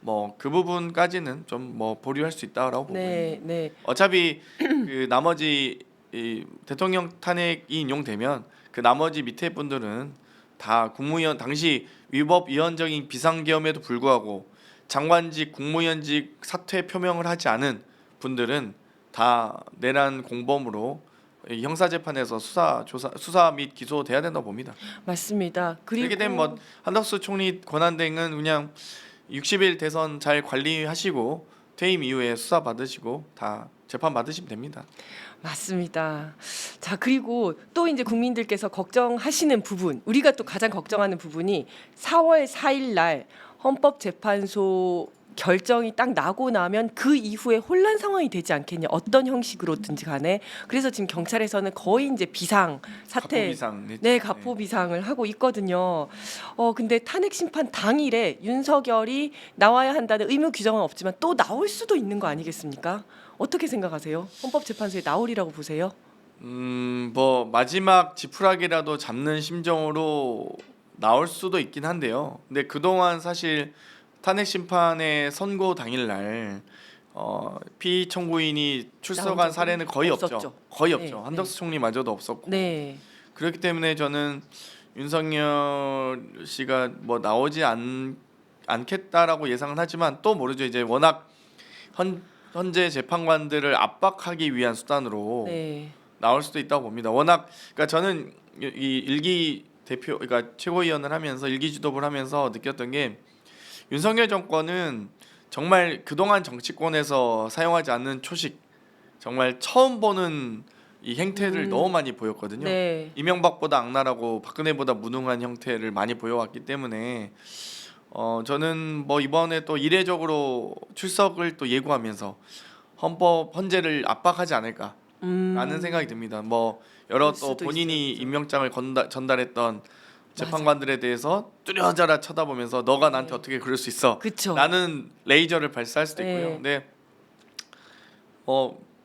뭐 그 부분까지는 좀 뭐 보류할 수 있다라고 보고요. 네, 네. 어차피 그 나머지 이 대통령 탄핵이 인용되면 그 나머지 밑에 분들은 다 국무위원 당시 위법 위헌적인 비상계엄에도 불구하고 장관직 국무위원직 사퇴 표명을 하지 않은 분들은 다 내란 공범으로 이 형사재판에서 수사 및 기소돼야 된다고 봅니다. 맞습니다. 그리고 그렇게 되면 뭐 한덕수 총리 권한대행은 그냥 60일 대선 잘 관리하시고 퇴임 이후에 수사 받으시고 다 재판 받으시면 됩니다. 맞습니다. 자, 그리고 또 이제 국민들께서 걱정하시는 부분, 우리가 또 가장 걱정하는 부분이 4월 4일 날 헌법재판소 결정이 딱 나고 나면 그 이후에 혼란 상황이 되지 않겠냐. 어떤 형식으로든지 간에. 그래서 지금 경찰에서는 거의 이제 비상 사태 가포비상 했죠. 네, 가포 비상을 하고 있거든요. 근데 탄핵 심판 당일에 윤석열이 나와야 한다는 의무 규정은 없지만 또 나올 수도 있는 거 아니겠습니까? 어떻게 생각하세요? 헌법재판소에 나오리라고 보세요? 뭐 마지막 지푸라기라도 잡는 심정으로 나올 수도 있긴 한데요. 근데 그동안 사실 탄핵 심판의 선고 당일날 피의 청구인이 나온 출석한 적은 사례는 거의 없었죠. 없죠. 거의 네, 없죠. 네. 한덕수 총리마저도 없었고. 네, 그렇기 때문에 저는 윤석열 씨가 뭐 나오지 않겠다라고 예상은 하지만 또 모르죠. 이제 워낙 현재 재판관들을 압박하기 위한 수단으로 네, 나올 수도 있다고 봅니다. 워낙 그러니까 저는 이 일기 대표 그러니까 최고위원을 하면서 일기 지도부를 하면서 느꼈던 게 윤석열 정권은 정말 그동안 정치권에서 사용하지 않는 초식 정말 처음 보는 이 행태를 너무 많이 보였거든요. 네, 이명박보다 악랄하고 박근혜보다 무능한 형태를 많이 보여왔기 때문에 저는 뭐 이번에 또 이례적으로 출석을 또 예고하면서 헌법 헌재를 압박하지 않을까라는 생각이 듭니다. 뭐 여러 그럴 또 수도 본인이 있어요. 임명장을 전달했던 재판관들에 대해서 뚜려져라 쳐다보면서 너가 나한테 네. 어떻게 그럴 수 있어? 그쵸. 라는 레이저를 발사할 수도 있고요. 네. 근데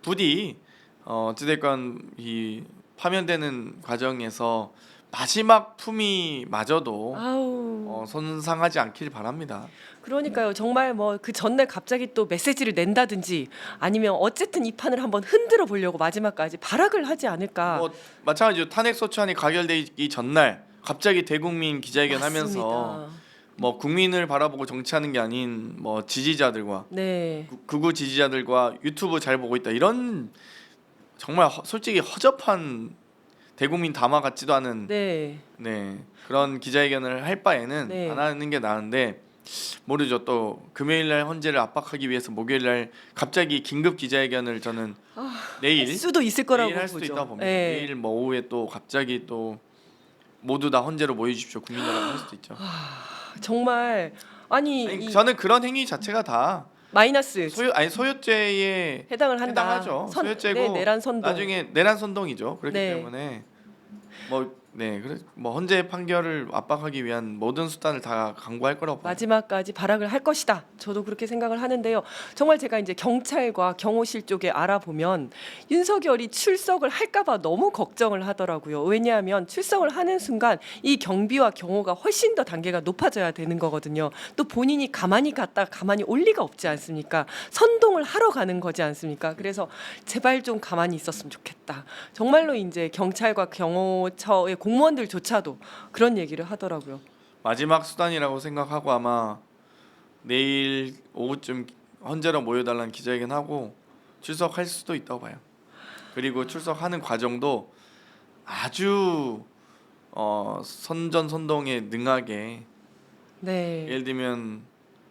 부디 어찌됐건 이 파면되는 과정에서 마지막 품위마저도 아우. 손상하지 않길 바랍니다. 그러니까요. 정말 뭐 그 전날 갑자기 또 메시지를 낸다든지 아니면 어쨌든 이 판을 한번 흔들어 보려고 마지막까지 발악을 하지 않을까. 뭐 마찬가지로 탄핵 소추안이 가결되기 전날 갑자기 대국민 기자회견하면서 맞습니다. 뭐 국민을 바라보고 정치하는 게 아닌 뭐 지지자들과 네. 극우 지지자들과 유튜브 잘 보고 있다 이런 정말 솔직히 허접한 대국민 담화 같지도 않은 네. 그런 기자회견을 할 바에는 네. 안 하는 게 나은데 모르죠. 또 금요일날 헌재를 압박하기 위해서 목요일날 갑자기 긴급 기자회견을 저는 내일 할 수도 있을 거라고 내일 할 수도 보죠. 있다고 봅니다. 네. 내일 뭐 오후에 또 갑자기 또 모두 다 헌재로 모여주십시오 국민 여러분 할 수도 있죠. 정말 아니, 아니, 저는 그런 행위 자체가 다 마이너스 소유죄에 해당을 한다. 해당하죠. 소유죄고 네, 내란 선동. 나중에 내란 선동이죠. 그렇기 네. 때문에 그래 뭐 헌재 판결을 압박하기 위한 모든 수단을 다 강구할 거라고 봅니다. 마지막까지 발악을 할 것이다. 저도 그렇게 생각을 하는데요. 정말 제가 이제 경찰과 경호실 쪽에 알아보면 윤석열이 출석을 할까봐 너무 걱정을 하더라고요. 왜냐하면 출석을 하는 순간 이 경비와 경호가 훨씬 더 단계가 높아져야 되는 거거든요. 또 본인이 가만히 갔다 가만히 올 리가 없지 않습니까? 선동을 하러 가는 거지 않습니까? 그래서 제발 좀 가만히 있었으면 좋겠다. 정말로 이제 경찰과 경호처의 공무원들조차도 그런 얘기를 하더라고요. 마지막 수단이라고 생각하고 아마 내일 오후쯤 헌재로 모여달라는 기자회견 하고 출석할 수도 있다고 봐요. 그리고 출석하는 과정도 아주 선전선동에 능하게 네. 예를 들면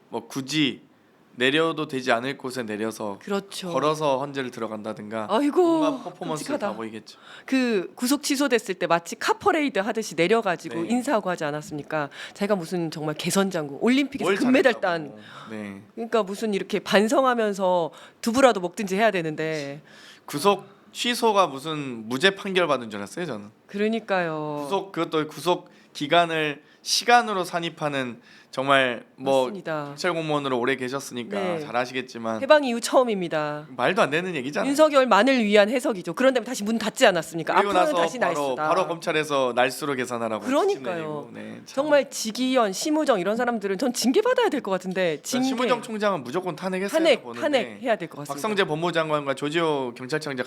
뭐 굳이 내려도 되지 않을 곳에 내려서 그렇죠. 걸어서 헌재를 들어간다든가 아이고 뭔가 퍼포먼스가 끔찍하다. 다 보이겠죠. 그 구속 취소됐을 때 마치 카퍼레이드 하듯이 내려가지고 네. 인사하고 하지 않았습니까? 자기가 무슨 정말 개선장군 올림픽에서 뭘 금메달 잘했다고. 딴 네. 그러니까 무슨 이렇게 반성하면서 두부라도 먹든지 해야 되는데 구속 취소가 무슨 무죄 판결 받은 줄 알았어요 저는. 그러니까요. 그것도 구속 기간을 시간으로 산입하는 정말 뭐 맞습니다. 경찰 공무원으로 오래 계셨으니까 네. 잘 아시겠지만 해방 이후 처음입니다. 말도 안 되는 얘기잖아요. 윤석열만을 위한 해석이죠. 그런 다음에 다시 문 닫지 않았습니까? 그리고 앞으로는 나서 다시 날수다. 바로 검찰에서 날수로 계산하라고 그러니까요. 지시내리고, 네, 참. 정말 지기현, 심우정 이런 사람들은 전 징계 받아야 될 것 같은데 징계, 심우정 총장은 무조건 탄핵했어야 보는데 탄핵해야 될 것 같습니다. 박성재 법무장관과 조지호 경찰청장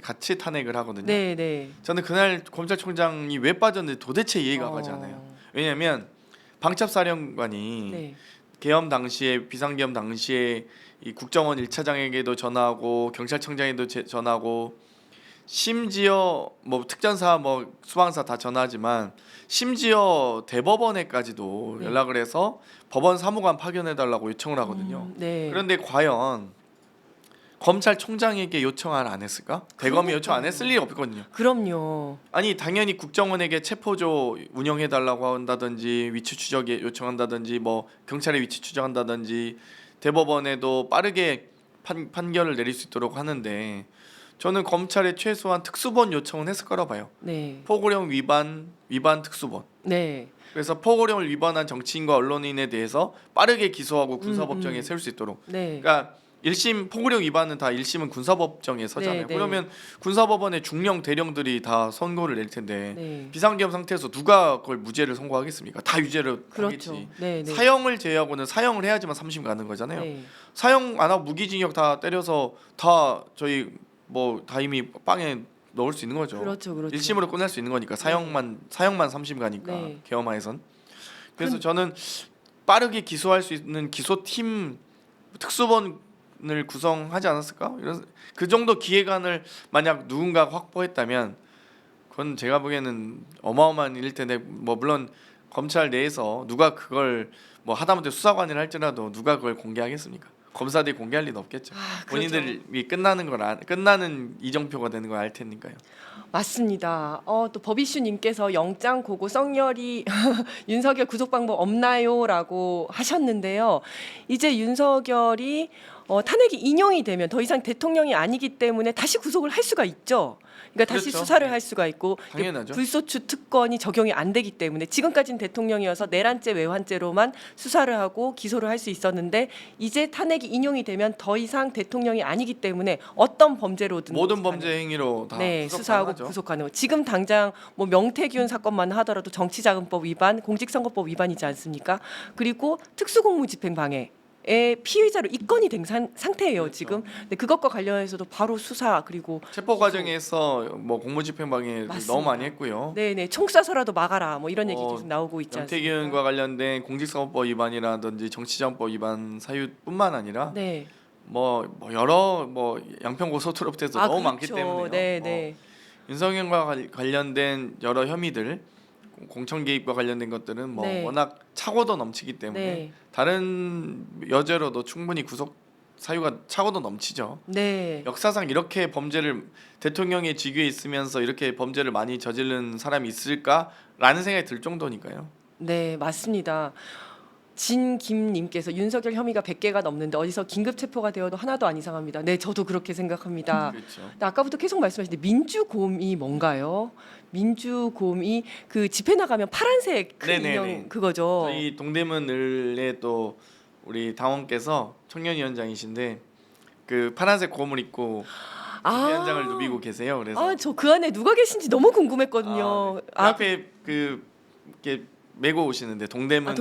같이 탄핵을 하거든요. 네, 네. 저는 그날 검찰총장이 왜 빠졌는지 도대체 이해가 가지 않아요. 왜냐하면 방첩사령관이 네. 계엄 당시에 비상계엄 당시에 이 국정원 1차장에게도 전화하고 경찰청장에도 전화하고 심지어 뭐 특전사 뭐 수방사 다 전화하지만 심지어 대법원에까지도 네. 연락을 해서 법원 사무관 파견해 달라고 요청을 하거든요. 네. 그런데 과연 검찰총장에게 요청을 안 했을까? 대검이 요청 안 했을 리 없거든요. 그럼요. 아니 당연히 국정원에게 체포조 운영해 달라고 한다든지 위치 추적에 요청한다든지 뭐 경찰에 위치 추적한다든지 대법원에도 빠르게 판결을 내릴 수 있도록 하는데 저는 검찰에 최소한 특수본 요청은 했을 거라 봐요. 네. 포고령 위반 특수본. 네. 그래서 포고령을 위반한 정치인과 언론인에 대해서 빠르게 기소하고 군사법정에 세울 수 있도록. 네. 그러니까 1심 포고령 위반은 다 1심은 군사법정에 서잖아요. 네, 네. 그러면 군사법원의 중령 대령들이 다 선고를 낼 텐데 네. 비상계엄 상태에서 누가 그걸 무죄를 선고하겠습니까? 다 유죄를 그렇죠. 하겠지. 네, 네. 사형을 제외하고는 사형을 해야지만 3심 가는 거잖아요. 네. 사형 안 하고 무기징역 다 때려서 다 저희 뭐 다 이미 빵에 넣을 수 있는 거죠. 그렇죠. 그렇죠. 1심으로 끝낼 수 있는 거니까 사형만 3심 가니까 네. 계엄하에선. 그래서 저는 빠르게 기소할 수 있는 기소팀 특수본을 구성하지 않았을까? 이런 그 정도 기획안을 만약 누군가가 확보했다면 그건 제가 보기에는 어마어마한 일일 텐데 뭐 물론 검찰 내에서 누가 그걸 뭐 하다못해 수사관이라 할지라도 누가 그걸 공개하겠습니까? 검사들이 공개할 리는 없겠죠. 아, 그렇죠. 본인들이 끝나는 이정표가 되는 걸 알 테니까요. 맞습니다. 또 법이슈님께서 영장 고고 썩렬이 윤석열 구속 방법 없나요?라고 하셨는데요. 이제 윤석열이 탄핵이 인용이 되면 더 이상 대통령이 아니기 때문에 다시 구속을 할 수가 있죠. 그러니까 다시 그렇죠. 수사를 할 수가 있고 당연하죠. 불소추 특권이 적용이 안 되기 때문에 지금까지는 대통령이어서 내란죄 외환죄로만 수사를 하고 기소를 할 수 있었는데 이제 탄핵이 인용이 되면 더 이상 대통령이 아니기 때문에 어떤 범죄로든 모든 범죄 행위로 다 수사하고 가능하죠. 구속하는 거. 지금 당장 뭐 명태균 사건만 하더라도 정치자금법 위반, 공직선거법 위반이지 않습니까? 그리고 특수공무집행방해. 의 피의자로 입건이 된 상태예요. 그렇죠. 지금. 근데 그것과 관련해서도 바로 수사 그리고 체포 과정에서 뭐 공무집행방해 맞습니다. 너무 많이 했고요. 네네 총 쏴서라도 막아라 뭐 이런 얘기 어, 계속 나오고 있지 않습니까? 명태균과 관련된 공직선거법 위반이라든지 정치자금법 위반 사유뿐만 아니라 네. 뭐 여러 뭐 양평고속도로부터 해서 너무 많기 때문에요. 네네. 윤석열과 관련된 여러 혐의들 공천 개입과 관련된 것들은 뭐 네. 워낙 차고도 넘치기 때문에 네. 다른 여죄로도 충분히 구속 사유가 차고도 넘치죠. 네. 역사상 이렇게 범죄를 대통령의 직위에 있으면서 이렇게 범죄를 많이 저지른 사람이 있을까라는 생각이 들 정도니까요. 네, 맞습니다. 진김님께서 윤석열 혐의가 100개가 넘는데 어디서 긴급 체포가 되어도 하나도 안 이상합니다. 네, 저도 그렇게 생각합니다. 그렇죠. 근데 아까부터 계속 말씀하시는데 민주곰이 뭔가요? 민주곰이 그 집회 나가면 파란색 그 네네네. 인형 그거죠. 저희 동대문을에 또 우리 당원께서 청년위원장이신데 그 파란색 곰을 입고 위원장을 누비고 계세요. 그래서 저 그 안에 누가 계신지 너무 궁금했거든요. 네. 그 앞에 그 이렇게 메고 오시는데 동대문.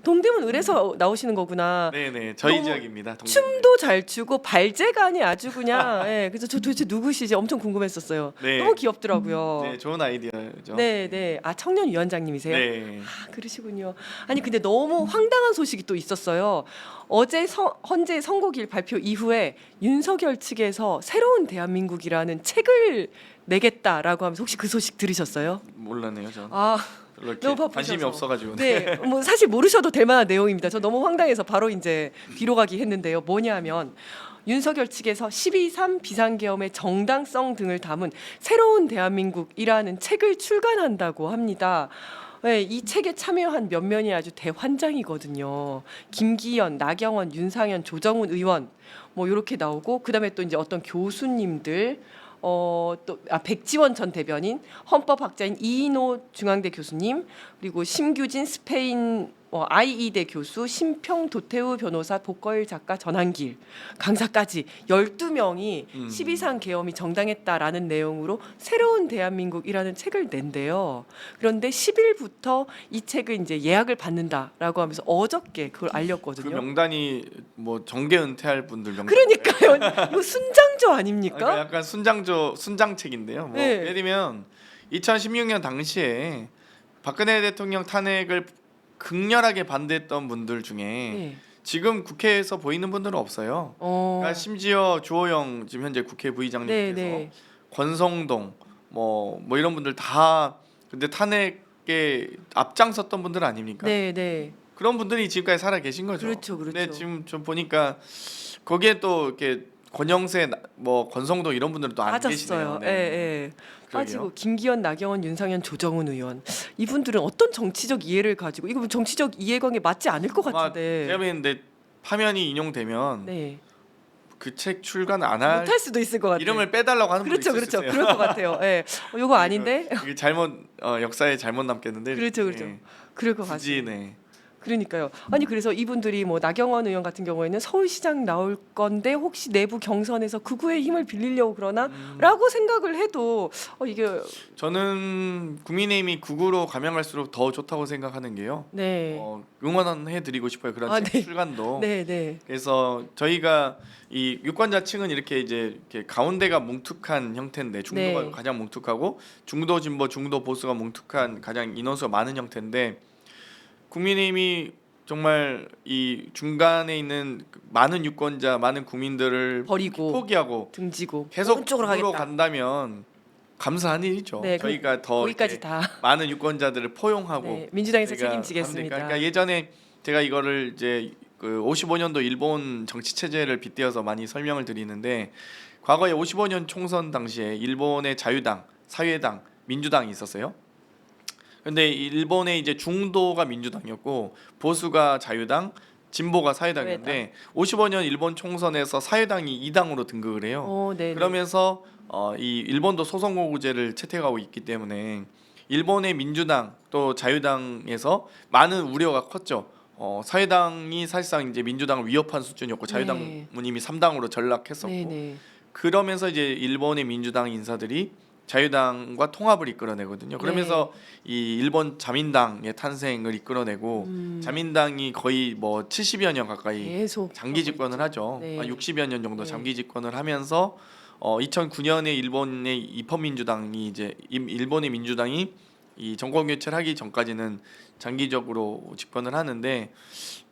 동대문을에서 나오시는 거구나. 네네 저희 너무 지역입니다. 동대문. 춤도 잘 추고 발재간이 아주 그냥 예. 그래서 저 도대체 누구시지 엄청 궁금했었어요. 네. 너무 귀엽더라고요. 네 좋은 아이디어죠. 네, 네. 아, 청년 위원장님이세요? 네. 아, 그러시군요. 아니 근데 너무 황당한 소식이 또 있었어요. 어제 헌재 선고일 발표 이후에 윤석열 측에서 새로운 대한민국이라는 책을 내겠다라고 하면서 혹시 그 소식 들으셨어요? 몰랐네요 전. 아, 별로 이렇게 너무 바쁘셔서. 관심이 없어가지고. 네, 뭐 사실 모르셔도 될 만한 내용입니다. 저 너무 황당해서 바로 이제 뒤로 가기 했는데요. 뭐냐면 윤석열 측에서 12.3 비상계엄의 정당성 등을 담은 새로운 대한민국이라는 책을 출간한다고 합니다. 네, 이 책에 참여한 몇 면이 아주 대환장이거든요. 김기현, 나경원, 윤상현, 조정훈 의원 뭐 이렇게 나오고 그다음에 또 이제 어떤 교수님들 백지원 전 대변인, 헌법학자인 이인호 중앙대 교수님, 그리고 심규진 스페인 IE대 교수, 심평 도태우 변호사, 복거일 작가, 전한길 강사까지 12명이 12.3 계엄이 정당했다라는 내용으로 새로운 대한민국이라는 책을 낸대요. 그런데 10일부터 이 책을 이제 예약을 받는다라고 하면서 어저께 그걸 그 알렸거든요. 명단이 뭐 정계 은퇴할 분들 명단. 그러니까요. 이거 순장조 아닙니까? 그러니까 약간 순장책인데요. 뭐 네. 예를 들면 2016년 당시에 박근혜 대통령 탄핵을 극렬하게 반대했던 분들 중에 네. 지금 국회에서 보이는 분들은 없어요. 그러니까 심지어 주호영 지금 현재 국회 부의장님께서 네. 권성동 뭐 이런 분들 다 근데 탄핵에 앞장섰던 분들 아닙니까? 네, 네. 그런 분들이 지금까지 살아 계신 거죠. 그렇죠, 그렇죠. 근데 지금 좀 보니까 거기에 또 이렇게 권영세 뭐 권성동 이런 분들은 또 안 계시네요. 빠졌어요. 예, 예. 그러게요. 빠지고 김기현, 나경원, 윤상현, 조정훈 의원 이분들은 어떤 정치적 이해를 가지고 이거 뭐 정치적 이해관계 맞지 않을 것 아마 같은데. 제가 보기에는 화면이 인용되면 네. 그 책 출간 안 할 못할 수도 있을 것 같아요. 이름을 빼달라고 하는 분이 그렇죠, 있을 수 그렇죠. 있어요. 그럴 것 같아요. 예. 이거 아닌데. 이게 잘못 역사에 잘못 남겠는데. 그렇죠, 그렇죠. 네. 그럴 것 굳이 같아요. 네. 그러니까요. 아니 그래서 이분들이 뭐 나경원 의원 같은 경우에는 서울시장 나올 건데 혹시 내부 경선에서 극우의 힘을 빌리려고 그러나라고 생각을 해도 이게 저는 국민의힘이 극우로 가명할수록 더 좋다고 생각하는 게요. 네. 응원해드리고 싶어요. 그런 책 네. 출간도. 네, 네. 그래서 저희가 이 유권자층은 이렇게 이제 이렇게 가운데가 뭉툭한 형태인데 중도가 네. 가장 뭉툭하고 중도 진보 중도 보수가 뭉툭한 가장 인원수가 많은 형태인데 국민의힘이 정말 이 중간에 있는 많은 유권자 많은 국민들을 버리고 포기하고 등지고 계속 오른쪽으로 극우로 가겠다. 간다면 감사한 일이죠. 네, 저희가 더 거기까지 이렇게 다 많은 유권자들을 포용하고 네, 민주당에서 저희가 책임지겠습니다. 하면 되니까. 그러니까 예전에 제가 이거를 이제 그 55년도 일본 정치 체제를 빗대어서 많이 설명을 드리는데 과거에 55년 총선 당시에 일본의 자유당, 사회당, 민주당이 있었어요. 근데 일본의 이제 중도가 민주당이었고 보수가 자유당, 진보가 사회당인데 55년 일본 총선에서 사회당이 2당으로 등극을 해요. 네. 그러면서 이 일본도 소선거구제를 채택하고 있기 때문에 일본의 민주당 또 자유당에서 많은 우려가 컸죠. 사회당이 사실상 이제 민주당을 위협한 수준이었고 자유당은 이미 3당으로 전락했었고 네, 네. 그러면서 이제 일본의 민주당 인사들이 자유당과 통합을 이끌어내거든요. 그러면서 이 일본 자민당의 탄생을 이끌어내고 자민당이 거의 뭐 70여 년 가까이 계속 장기 집권을 하죠. 네. 60여 년 정도 네. 장기 집권을 하면서 2009년에 일본의 입헌민주당이 이제 일본의 민주당이 이 정권 교체를 하기 전까지는 장기적으로 집권을 하는데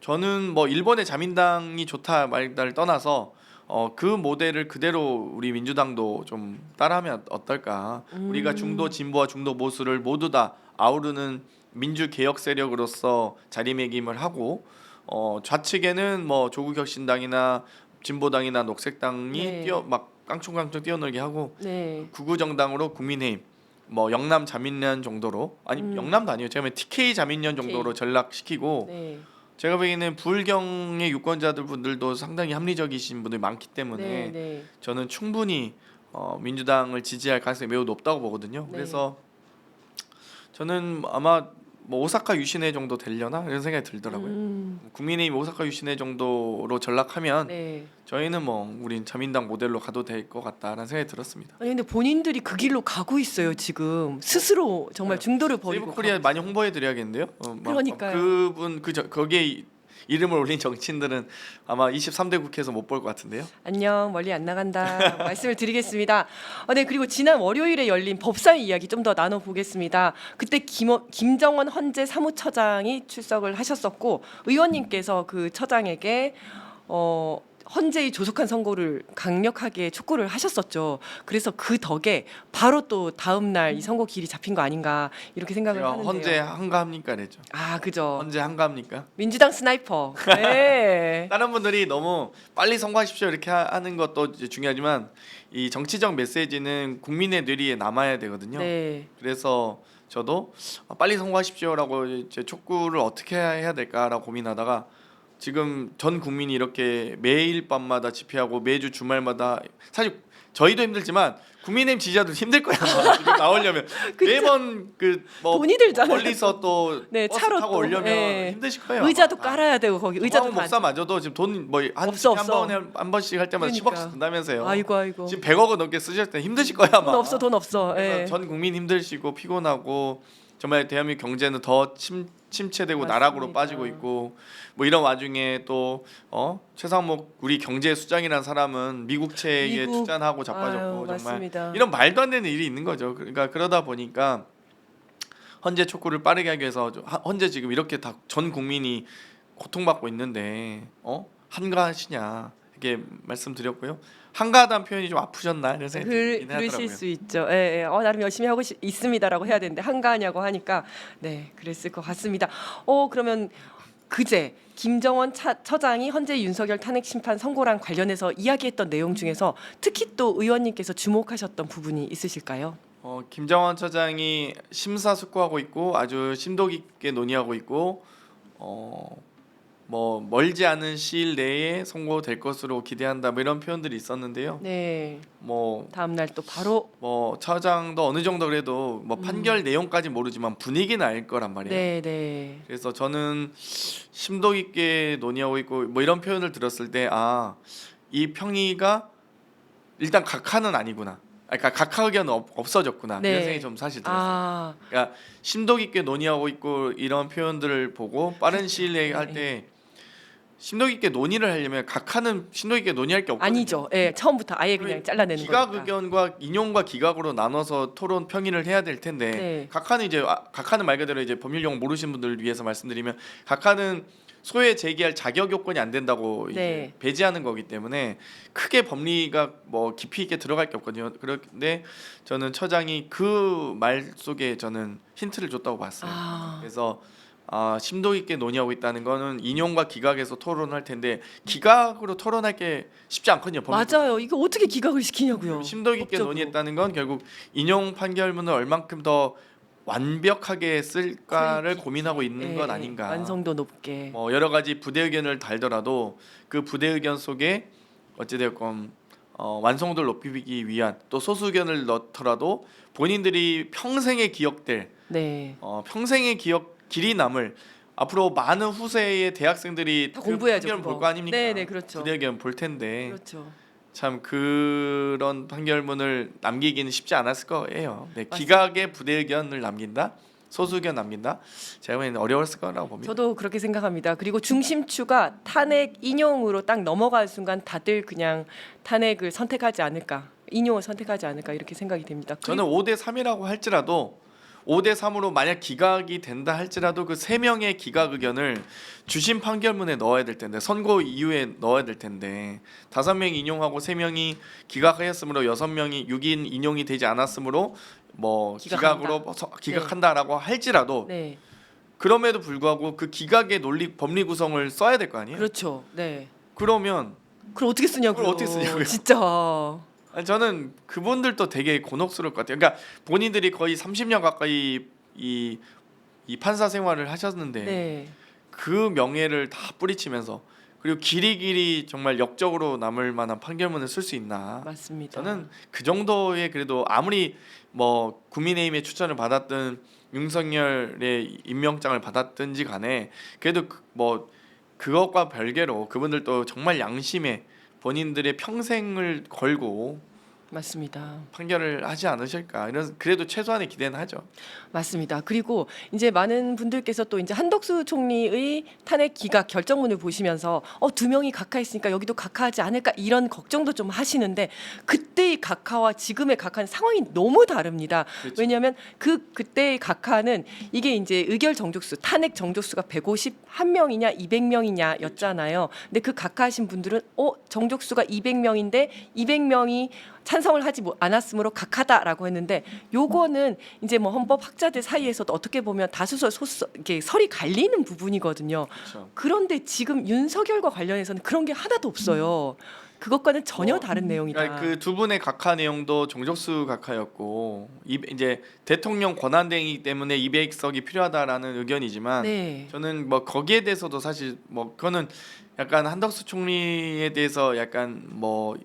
저는 뭐 일본의 자민당이 좋다 말다를 떠나서 그 모델을 그대로 우리 민주당도 좀 따라하면 어떨까? 우리가 중도 진보와 중도 보수를 모두 다 아우르는 민주 개혁 세력으로서 자리매김을 하고 좌측에는 뭐 조국혁신당이나 진보당이나 녹색당이 네. 막 깡총깡총 뛰어놀게 하고 네. 극우 정당으로 국민의힘 뭐 영남 자민련 정도로 아니 영남도 아니에요. 제가 보면 TK 자민련 정도로 전락시키고 네. 제가 보기에는 불경의 유권자들 분들도 상당히 합리적이신 분들이 많기 때문에 네, 네. 저는 충분히 민주당을 지지할 가능성이 매우 높다고 보거든요. 네. 그래서 저는 아마 뭐 오사카 유신회 정도 되려나 이런 생각이 들더라고요. 국민의힘 오사카 유신회 정도로 전락하면 네. 저희는 뭐 우린 자민당 모델로 가도 될 것 같다라는 생각이 들었습니다. 아니 근데 본인들이 그 길로 가고 있어요 지금 스스로 정말 중도를 버리고 세이브 코리아 가고 많이 있어요. 홍보해 드려야겠는데요. 그러니까요. 그분 거기에 이름을 올린 정치인들은 아마 23대 국회에서 못 볼 것 같은데요. 안녕 멀리 안 나간다 말씀을 드리겠습니다. 네 그리고 지난 월요일에 열린 법사위 이야기 좀 더 나눠보겠습니다. 그때 김정원 헌재 사무처장이 출석을 하셨었고 의원님께서 그 처장에게 헌재의 조속한 선고를 강력하게 촉구를 하셨었죠. 그래서 그 덕에 바로 또 다음 날 이 선고 길이 잡힌 거 아닌가 이렇게 생각을 제가 하는데요. 헌재 한가합니까 그랬죠. 아 그죠. 헌재 한가합니까? 민주당 스나이퍼. 네. 다른 분들이 너무 빨리 선거하십시오 이렇게 하는 것도 이제 중요하지만 이 정치적 메시지는 국민의 뇌리에 남아야 되거든요. 네. 그래서 저도 빨리 선거하십시오라고 이제 촉구를 어떻게 해야 될까라고 고민하다가 지금 전 국민이 이렇게 매일 밤마다 집회하고 매주 주말마다 사실 저희도 힘들지만 국민의힘 지지자도 힘들 거야. 지금 나오려면 매번 그뭐 돈이 들잖아요. 멀리서 또 네, 버스 차로 타고 또, 오려면 예. 힘드실 거예요. 의자도 아마. 깔아야 되고 거기 의자도 의자도 목사마저도 지금 돈 뭐한 없어. 한 번씩 할 때마다 그러니까. 10억씩 든다면서요. 아이고. 지금 100억은 넘게 쓰실 때 힘드실 거야 아마. 돈 없어. 그래서 예. 전 국민 힘드시고 피곤하고 정말 대한민국 경제는 더 침체되고 맞습니다. 나락으로 빠지고 있고 뭐 이런 와중에 또 최상목 우리 경제 수장이라는 사람은 미국채에 미국. 투자하고 자빠졌고 아유, 정말 맞습니다. 이런 말도 안 되는 일이 있는 거죠. 그러니까 그러다 보니까 헌재 촉구를 빠르게 하기 위해서 헌재 지금 이렇게 다 전 국민이 고통받고 있는데 한가하시냐 이렇게 말씀드렸고요. 한가하다는 표현이 좀 아프셨나 이런 생각이 들긴 그러실 하더라고요. 수 있죠. 예. 나름 열심히 하고 있습니다라고 해야 되는데 한가하냐고 하니까 네 그랬을 것 같습니다. 그러면 그제 김정원 처장이 헌재 윤석열 탄핵 심판 선고랑 관련해서 이야기했던 내용 중에서 특히 또 의원님께서 주목하셨던 부분이 있으실까요? 김정원 처장이 심사숙고하고 있고 아주 심도 깊게 논의하고 있고 뭐 멀지 않은 시일 내에 선고될 것으로 기대한다 뭐 이런 표현들이 있었는데요. 네. 뭐 다음 날 또 바로 처장도 어느 정도 그래도 뭐 판결 내용까지 모르지만 분위기는 알 거란 말이에요. 네, 네. 그래서 저는 심도 깊게 논의하고 있고 뭐 이런 표현을 들었을 때 이 평의가 일단 각하는 아니구나. 그러니까 각하 의견은 없어졌구나. 네. 이런 생각이 좀 사실 들었어요. 아, 그러니까 심도 깊게 논의하고 있고 이런 표현들을 보고 빠른 시일 내에 할 때 심도 깊게 논의를 하려면 각하는 심도 깊게 논의할 게 없거든요. 아니죠. 예, 처음부터 아예 그냥 잘라내는 기각 거니까. 의견과 인용과 기각으로 나눠서 토론 평의를 해야 될 텐데 네. 각하는 말 그대로 이제 법률 용어 모르시는 분들을 위해서 말씀드리면 각하는 소외 제기할 자격 요건이 안 된다고 이제 네. 배제하는 거기 때문에 크게 법리가 뭐 깊이 있게 들어갈 게 없거든요. 그런데 저는 처장이 그 말 속에 저는 힌트를 줬다고 봤어요. 그래서 심도 있게 논의하고 있다는 거는 인용과 기각에서 토론할 텐데 기각으로 토론할 게 쉽지 않거든요. 맞아요. 이거 어떻게 기각을 시키냐고요. 심도 깊게 법적으로. 논의했다는 건 결국 인용 판결문을 얼만큼 더 완벽하게 쓸까를 고민하고 있는 건 아닌가. 완성도 높게. 뭐 여러 가지 부대 의견을 달더라도 그 부대 의견 속에 어찌되었건 완성도를 높이기 위한 또 소수 의견을 넣더라도 본인들이 평생에 기억될 네. 평생의 길이 남을 앞으로 많은 후세의 대학생들이 다 공부해야죠. 판결 볼 거 아닙니까? 네, 네, 그렇죠. 부대 의견 볼 텐데 그렇죠. 참 그런 판결문을 남기기는 쉽지 않았을 거예요. 네, 맞습니다. 기각의 부대 의견을 남긴다, 소수 의견 남긴다. 제가 보기에는 어려웠을 거라고 봅니다. 저도 그렇게 생각합니다. 그리고 중심추가 탄핵 인용으로 딱 넘어갈 순간 다들 그냥 탄핵을 선택하지 않을까, 인용을 선택하지 않을까 이렇게 생각이 됩니다. 저는 5대 3이라고 할지라도 5대 3으로 만약 기각이 된다 할지라도 그 3명의 기각 의견을 주심 판결문에 넣어야 될 텐데 선고 이후에 넣어야 될 텐데 5명이 인용하고 3명이 기각하였으므로 6명이 6인 인용이 되지 않았으므로 뭐 기각으로 기각한다라고 할지라도 네, 그럼에도 불구하고 그 기각의 논리 법리 구성을 써야 될 거 아니에요? 그렇죠. 네. 그러면 그걸 어떻게 쓰냐고요? 그걸 어떻게 쓰냐고요? 진짜. 아니, 저는 그분들도 되게 곤혹스러울 것 같아요. 그러니까 본인들이 거의 30년 가까이 이 판사 생활을 하셨는데 네. 그 명예를 다 뿌리치면서 그리고 길이길이 정말 역적으로 남을 만한 판결문을 쓸 수 있나? 맞습니다. 저는 그 정도의 그래도 아무리 뭐 국민의힘의 추천을 받았든 윤석열의 임명장을 받았든지 간에 그래도 뭐 그것과 별개로 그분들도 정말 양심에 본인들의 평생을 걸고 맞습니다. 판결을 하지 않으실까 이런 그래도 최소한의 기대는 하죠. 맞습니다. 그리고 이제 많은 분들께서 또 이제 한덕수 총리의 탄핵 기각 결정문을 보시면서 2명이 각하했으니까 여기도 각하하지 않을까 이런 걱정도 좀 하시는데 그때의 각하와 지금의 각하는 상황이 너무 다릅니다. 그렇죠. 왜냐하면 그때의 각하는 이게 이제 의결 정족수 탄핵 정족수가 151명이냐 200명이냐였잖아요. 근데 그 각하하신 분들은 정족수가 200명인데 200명이 찬성을 하지 않았으므로 각하다라고 했는데 요거는 이제 뭐 헌법 학자들 사이에서도 어떻게 보면 다수설 소수 이렇게 설이 갈리는 부분이거든요. 그렇죠. 그런데 지금 윤석열과 관련해서는 그런 게 하나도 없어요. 그것과는 전혀 다른 내용이다. 그러니까 그 두 분의 각하 내용도 정적수 각하였고 이제 대통령 권한대행이기 때문에 200석이 필요하다라는 의견이지만 네. 저는 뭐 거기에 대해서도 사실 뭐 그거는 약간 한덕수 총리에 대해서 약간 뭐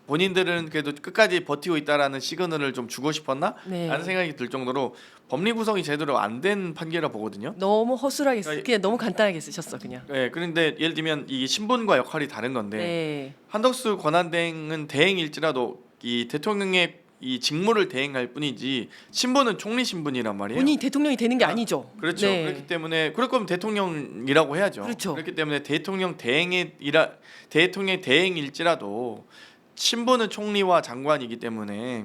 본인들은 그래도 끝까지 버티고 있다라는 시그널을 좀 주고 싶었나? 네. 라는 생각이 들 정도로 법리 구성이 제대로 안 된 판결이라 보거든요. 너무 허술하게 그러니까 그냥 너무 간단하게 쓰셨어 그냥. 네, 그런데 예를 들면 이 신분과 역할이 다른 건데 네. 한덕수 권한대행은 대행일지라도 이 대통령의 이 직무를 대행할 뿐이지 신분은 총리 신분이란 말이에요. 본인이 대통령이 되는 게 아니죠. 그렇죠. 네. 그렇기 때문에 그럴 거면 대통령이라고 해야죠. 그렇죠. 그렇기 때문에 대통령 대행일지라도 신분은 총리와 장관이기 때문에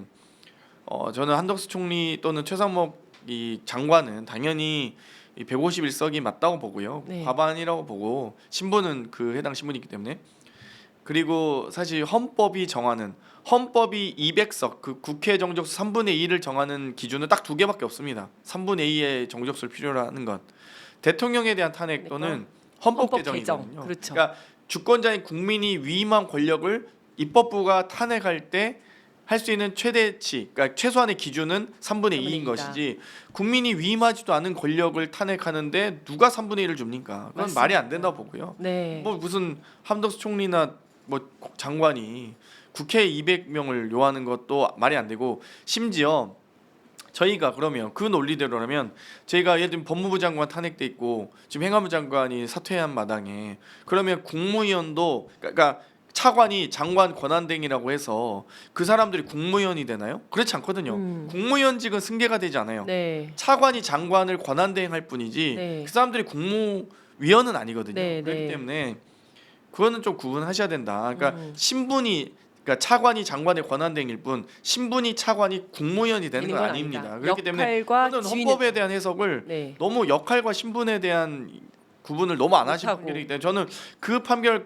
저는 한덕수 총리 또는 최상목 이 장관은 당연히 이 151석이 맞다고 보고요. 네. 과반이라고 보고 신분은 그 해당 신분이기 때문에 그리고 사실 헌법이 200석 그 국회 정족수 3분의 2를 정하는 기준은 딱 2개밖에 없습니다. 3분의 2의 정족수를 필요로 하는 건 대통령에 대한 탄핵 또는 헌법 개정이거든요. 그렇죠. 그러니까 주권자인 국민이 위임한 권력을 입법부가 탄핵할 때 할 수 있는 최대치, 그러니까 최소한의 기준은 3분의 2인 3분의 2다. 것이지 국민이 위임하지도 않은 권력을 탄핵하는데 누가 3분의 1을 줍니까? 그건 맞습니다. 말이 안 된다고 보고요. 네. 뭐 무슨 함덕수 총리나 뭐 장관이 국회 200명을 요하는 것도 말이 안 되고 심지어 저희가 그러면 그 논리대로라면 저희가 예를 들면 법무부 장관 탄핵돼 있고 지금 행안부 장관이 사퇴한 마당에 그러면 국무위원도 그러니까 차관이 장관 권한대행이라고 해서 그 사람들이 국무위원이 되나요? 그렇지 않거든요. 국무위원직은 승계가 되지 않아요. 네. 차관이 장관을 권한대행할 뿐이지 네. 그 사람들이 국무위원은 아니거든요. 네, 그렇기 네. 때문에 그거는 좀 구분하셔야 된다. 그러니까 신분이 그러니까 차관이 장관의 권한대행일 뿐 신분이 차관이 국무위원이 되는 건 아닙니다. 그렇기 때문에 역할과 저는 지위는 헌법에 대한 해석을 네. 너무 역할과 신분에 대한 구분을 너무 안 하신 못하고. 판결이기 때문에 저는 그 판결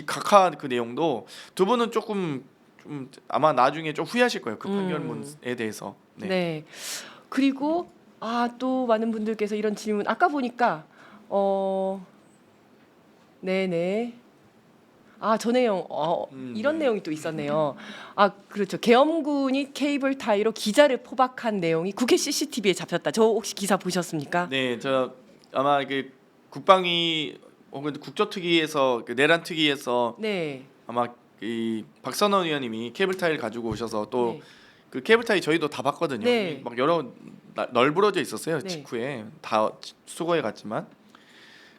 각하 그 내용도 두 분은 조금 좀 아마 나중에 좀 후회하실 거예요. 그 판결문에 대해서. 네. 네. 그리고 또 많은 분들께서 이런 질문 아까 보니까 네네. 저 내용 이런 네. 내용이 또 있었네요. 그렇죠. 계엄군이 케이블 타이로 기자를 포박한 내용이 국회 CCTV에 잡혔다. 저 혹시 기사 보셨습니까? 네, 저 아마 그 국방위 혹은 국조특위에서 그 내란 특위에서 네. 아마 이 박선원 의원님이 케이블 타이를 가지고 오셔서 또 네. 그 케이블 타이 저희도 다 봤거든요. 네. 막 여러 널브러져 있었어요. 네. 직후에 다 수거해 갔지만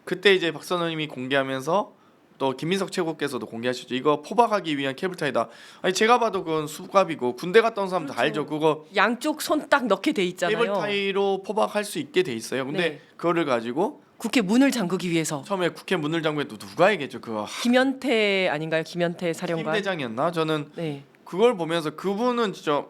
그때 이제 박선원 의원님이 공개하면서 또 김민석 최고께서도 공개하셨죠. 이거 포박하기 위한 케이블 타이다. 아니 제가 봐도 그건 수갑이고 군대 갔다 온 사람 다 그렇죠. 알죠. 그거 양쪽 손 딱 넣게 돼 있잖아요. 케이블 타이로 포박할 수 있게 돼 있어요. 근데 네. 그거를 가지고 국회 문을 잠그기 위해서 처음에 국회 문을 잠그게 또 누가 얘기했죠. 그거 김연태 아닌가요? 김연태 사령관. 팀대장이었나? 저는 네. 그걸 보면서 그분은 진짜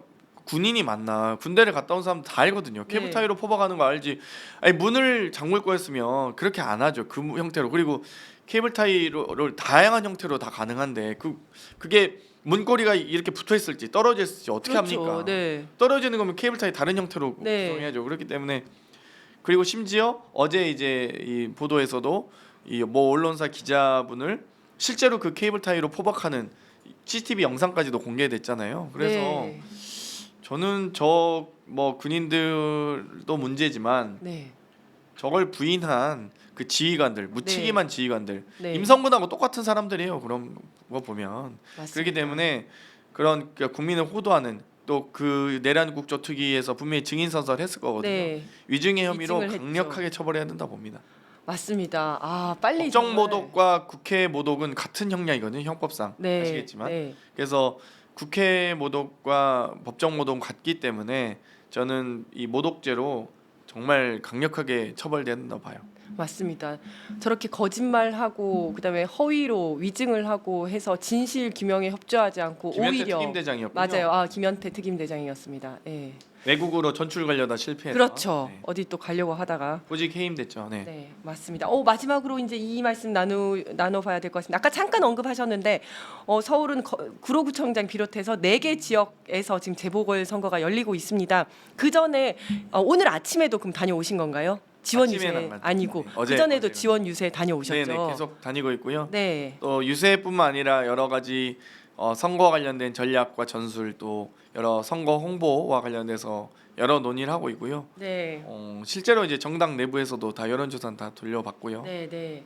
군인이 맞나 군대를 갔다 온 사람 다 알거든요. 케이블 네. 타이로 포박하는 거 알지. 아니 문을 잠글 거였으면 그렇게 안 하죠. 그 형태로. 그리고 케이블 타이를 다양한 형태로 다 가능한데 그게 문고리가 이렇게 붙어 있을지 떨어져 있을지 어떻게 그렇죠. 합니까? 네. 떨어지는 거면 케이블 타이 다른 형태로 네. 구성해야죠. 그렇기 때문에 그리고 심지어 어제 이제 이 보도에서도 이 모 언론사 기자분을 실제로 그 케이블 타이로 포박하는 CCTV 영상까지도 공개됐잖아요. 그래서 네. 저는 저 뭐 군인들도 문제지만 네. 저걸 부인한 그 지휘관들 무책임한 지휘관들 네. 임성근하고 똑같은 사람들이에요. 그런 거 보면 맞습니다. 그렇기 때문에 그런 그러니까 국민을 호도하는 또 그 내란 국조특위에서 분명히 증인 선서를 했을 거거든요. 네. 위증의 혐의로 위증을 했죠. 강력하게 처벌해야 된다 봅니다. 맞습니다. 빨리 법정 정말- 모독과 국회 모독은 같은 형량이거든요. 형법상 네. 아시겠지만 네. 그래서 국회 모독과 법정 모독은 같기 때문에 저는 이 모독죄로 정말 강력하게 처벌돼야 된다고 봐요. 맞습니다. 저렇게 거짓말하고 그다음에 허위로 위증을 하고 해서 진실 규명에 협조하지 않고 김현태 오히려 특임대장이었군요. 맞아요. 김현태 특임대장이었습니다. 네. 외국으로 전출 가려다 실패해서 그렇죠. 네. 어디 또 가려고 하다가 보직 해임됐죠. 네. 네, 맞습니다. 마지막으로 이제 이 말씀 나눠봐야 될 것 같습니다. 아까 잠깐 언급하셨는데 서울은 구로구청장 비롯해서 4개 지역에서 지금 재보궐 선거가 열리고 있습니다. 그 전에 오늘 아침에도 그럼 다녀오신 건가요? 지원 아침에는 유세 안 갔죠. 아니고 네, 그 어제, 전에도 어제는. 지원 유세 다녀오셨죠? 네네 계속 다니고 있고요. 네, 또 유세뿐만 아니라 여러 가지 선거와 관련된 전략과 전술 또 여러 선거 홍보와 관련돼서 여러 논의를 하고 있고요. 네, 실제로 이제 정당 내부에서도 다 여론조사는 다 돌려봤고요. 네, 네.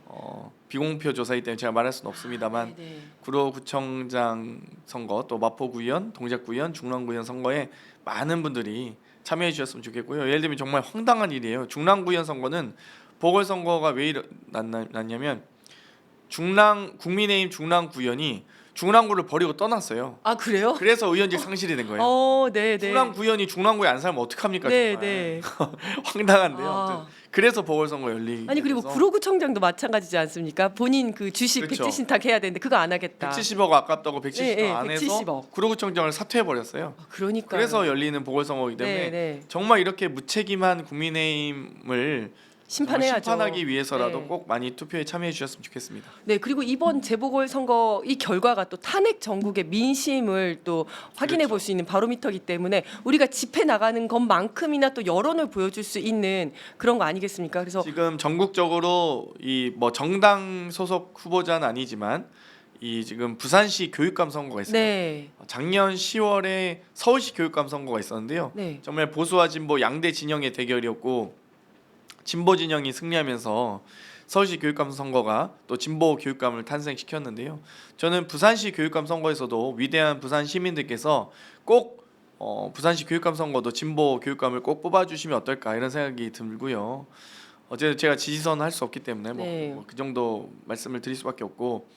비공표 조사이기 때문에 제가 말할 수는 없습니다만 네. 구로구청장 선거 또 마포구의원, 동작구의원, 중랑구의원 선거에 많은 분들이 참여해 주셨으면 좋겠고요. 예를 들면 정말 황당한 일이에요. 중랑구의원 선거는 보궐선거가 왜 났냐면 국민의힘 중랑구의원이 중랑구를 버리고 떠났어요. 그래요? 그래서 의원직 상실이 된 거예요. 네, 네. 중랑구의원이 중랑구에 안 살면 어떡합니까? 네, 정말. 네. 황당한데요. 아무튼 그래서 보궐선거 열리게 아니 그리고 돼서 구로구청장도 마찬가지지 않습니까? 본인 그 주식 그렇죠. 백지 신탁 해야 되는데 그거 안 하겠다. 170억 아깝다고 170억 네, 안 해서 170억. 구로구청장을 사퇴해 버렸어요. 그러니까. 그래서 열리는 보궐선거이기 때문에 네, 네. 정말 이렇게 무책임한 국민의힘을 심판해야죠. 심판하기 위해서라도 네. 꼭 많이 투표에 참여해 주셨으면 좋겠습니다. 네, 그리고 이번 재보궐 선거 이 결과가 또 탄핵 전국의 민심을 또 확인해 그렇죠. 볼 수 있는 바로미터이기 때문에 우리가 집회 나가는 것만큼이나 또 여론을 보여줄 수 있는 그런 거 아니겠습니까? 그래서 지금 전국적으로 이 뭐 정당 소속 후보자는 아니지만 이 지금 부산시 교육감 선거가 있어요. 네. 작년 10월에 서울시 교육감 선거가 있었는데요. 네. 정말 보수와 진보 양대 진영의 대결이었고 진보 진영이 승리하면서 서울시 교육감 선거가 또 진보 교육감을 탄생시켰는데요. 저는 부산시 교육감 선거에서도 위대한 부산 시민들께서 꼭 부산시 교육감 선거도 진보 교육감을 꼭 뽑아주시면 어떨까 이런 생각이 들고요. 어쨌든 제가 지지선 할 수 없기 때문에 네. 그 정도 말씀을 드릴 수밖에 없고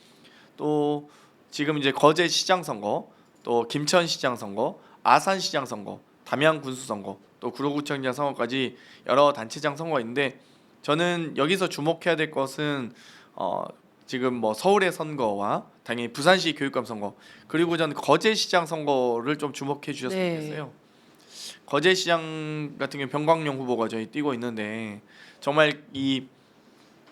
또 지금 이제 거제 시장 선거, 또 김천 시장 선거, 아산 시장 선거, 담양 군수 선거, 또 구로구청장 선거까지 여러 단체장 선거가 있는데 저는 여기서 주목해야 될 것은 지금 뭐 서울의 선거와 당연히 부산시 교육감 선거 그리고 저는 거제시장 선거를 좀 주목해 주셨으면 네. 좋겠어요. 거제시장 같은 경우 병광용 후보가 저희 뛰고 있는데 정말 이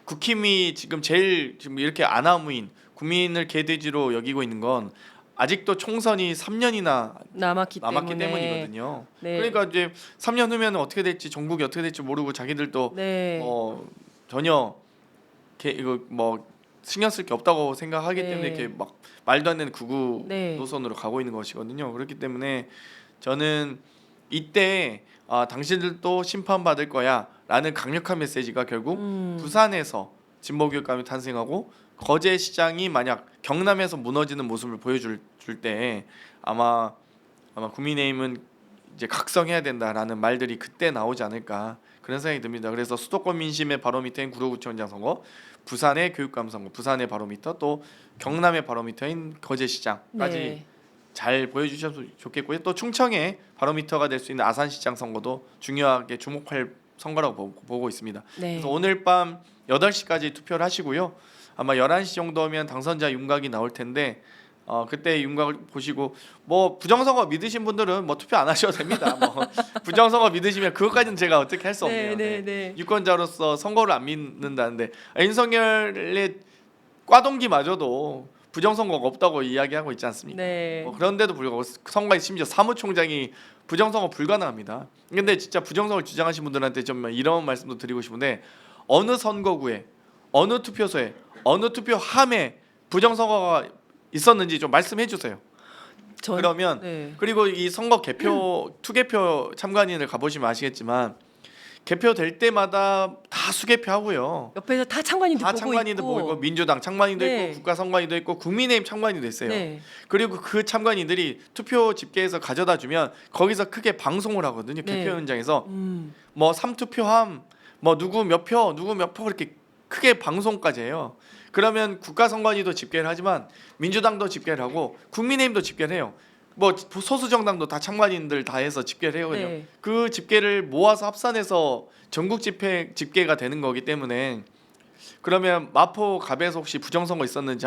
국힘이 지금 제일 지금 이렇게 아나무인 국민을 개돼지로 여기고 있는 건 아직도 총선이 3년이나 남았기 때문이거든요. 네. 그러니까 이제 3년 후면 어떻게 될지 전국이 어떻게 될지 모르고 자기들도 네. 전혀 이거 뭐 신경 쓸 게 없다고 생각하기 네. 때문에 이렇게 막 말도 안 되는 극우 네. 노선으로 가고 있는 것이거든요. 그렇기 때문에 저는 이때 당신들도 심판받을 거야라는 강력한 메시지가 결국 부산에서 진보교육감이 탄생하고 거제시장이 만약 경남에서 무너지는 모습을 보여줄 때 아마 국민의힘은 이제 각성해야 된다라는 말들이 그때 나오지 않을까 그런 생각이 듭니다. 그래서 수도권 민심의 바로미터인 구로구청장 선거, 부산의 교육감 선거, 부산의 바로미터 또 경남의 바로미터인 거제시장까지 네. 잘 보여주셨으면 좋겠고요. 또 충청의 바로미터가 될 수 있는 아산시장 선거도 중요하게 주목할 선거라고 보고 있습니다. 네. 그래서 오늘 밤 8시까지 투표를 하시고요. 아마 11시 정도면 당선자 윤곽이 나올 텐데 그때 윤곽을 보시고 뭐 부정선거 믿으신 분들은 뭐 투표 안 하셔도 됩니다. 뭐 부정선거 믿으시면 그것까지는 제가 어떻게 할 수 없네요. 네. 유권자로서 선거를 안 믿는다는데 윤석열의 꽈동기마저도 부정선거가 없다고 이야기하고 있지 않습니까? 네. 그런데도 불구하고 선거에 심지어 사무총장이 부정선거 불가능합니다. 근데 진짜 부정선거를 주장하신 분들한테 좀 이런 말씀도 드리고 싶은데 어느 선거구에 어느 투표소에 어느 투표함에 부정선거가 있었는지 좀 말씀해 주세요. 그러면 네. 그리고 이 선거 개표 투개표 참관인을 가보시면 아시겠지만 개표될 때마다 다 수개표하고요. 옆에서 다 참관인들 다 보고 참관인도 있고. 보고 민주당 참관인도 네. 있고 국가선관위도 있고 국민의힘 참관인도 있어요. 네. 그리고 그 참관인들이 투표 집계해서 가져다 주면 거기서 크게 방송을 하거든요. 네. 개표 현장에서 뭐 3투표함 뭐 누구 몇 표 그렇게 크게 방송까지 해요. 그러면 국가선관위도 집계를 하지만 민주당도 집계를 하고 국민의힘도 집계를 해요. 뭐 소수 정당도 다 참관인들 다 해서 집계를 해요. 네. 그 집계를 모아서 합산해서 전국 집계가 되는 거기 때문에 그러면 마포 갑에서 혹시 부정선거 있었는지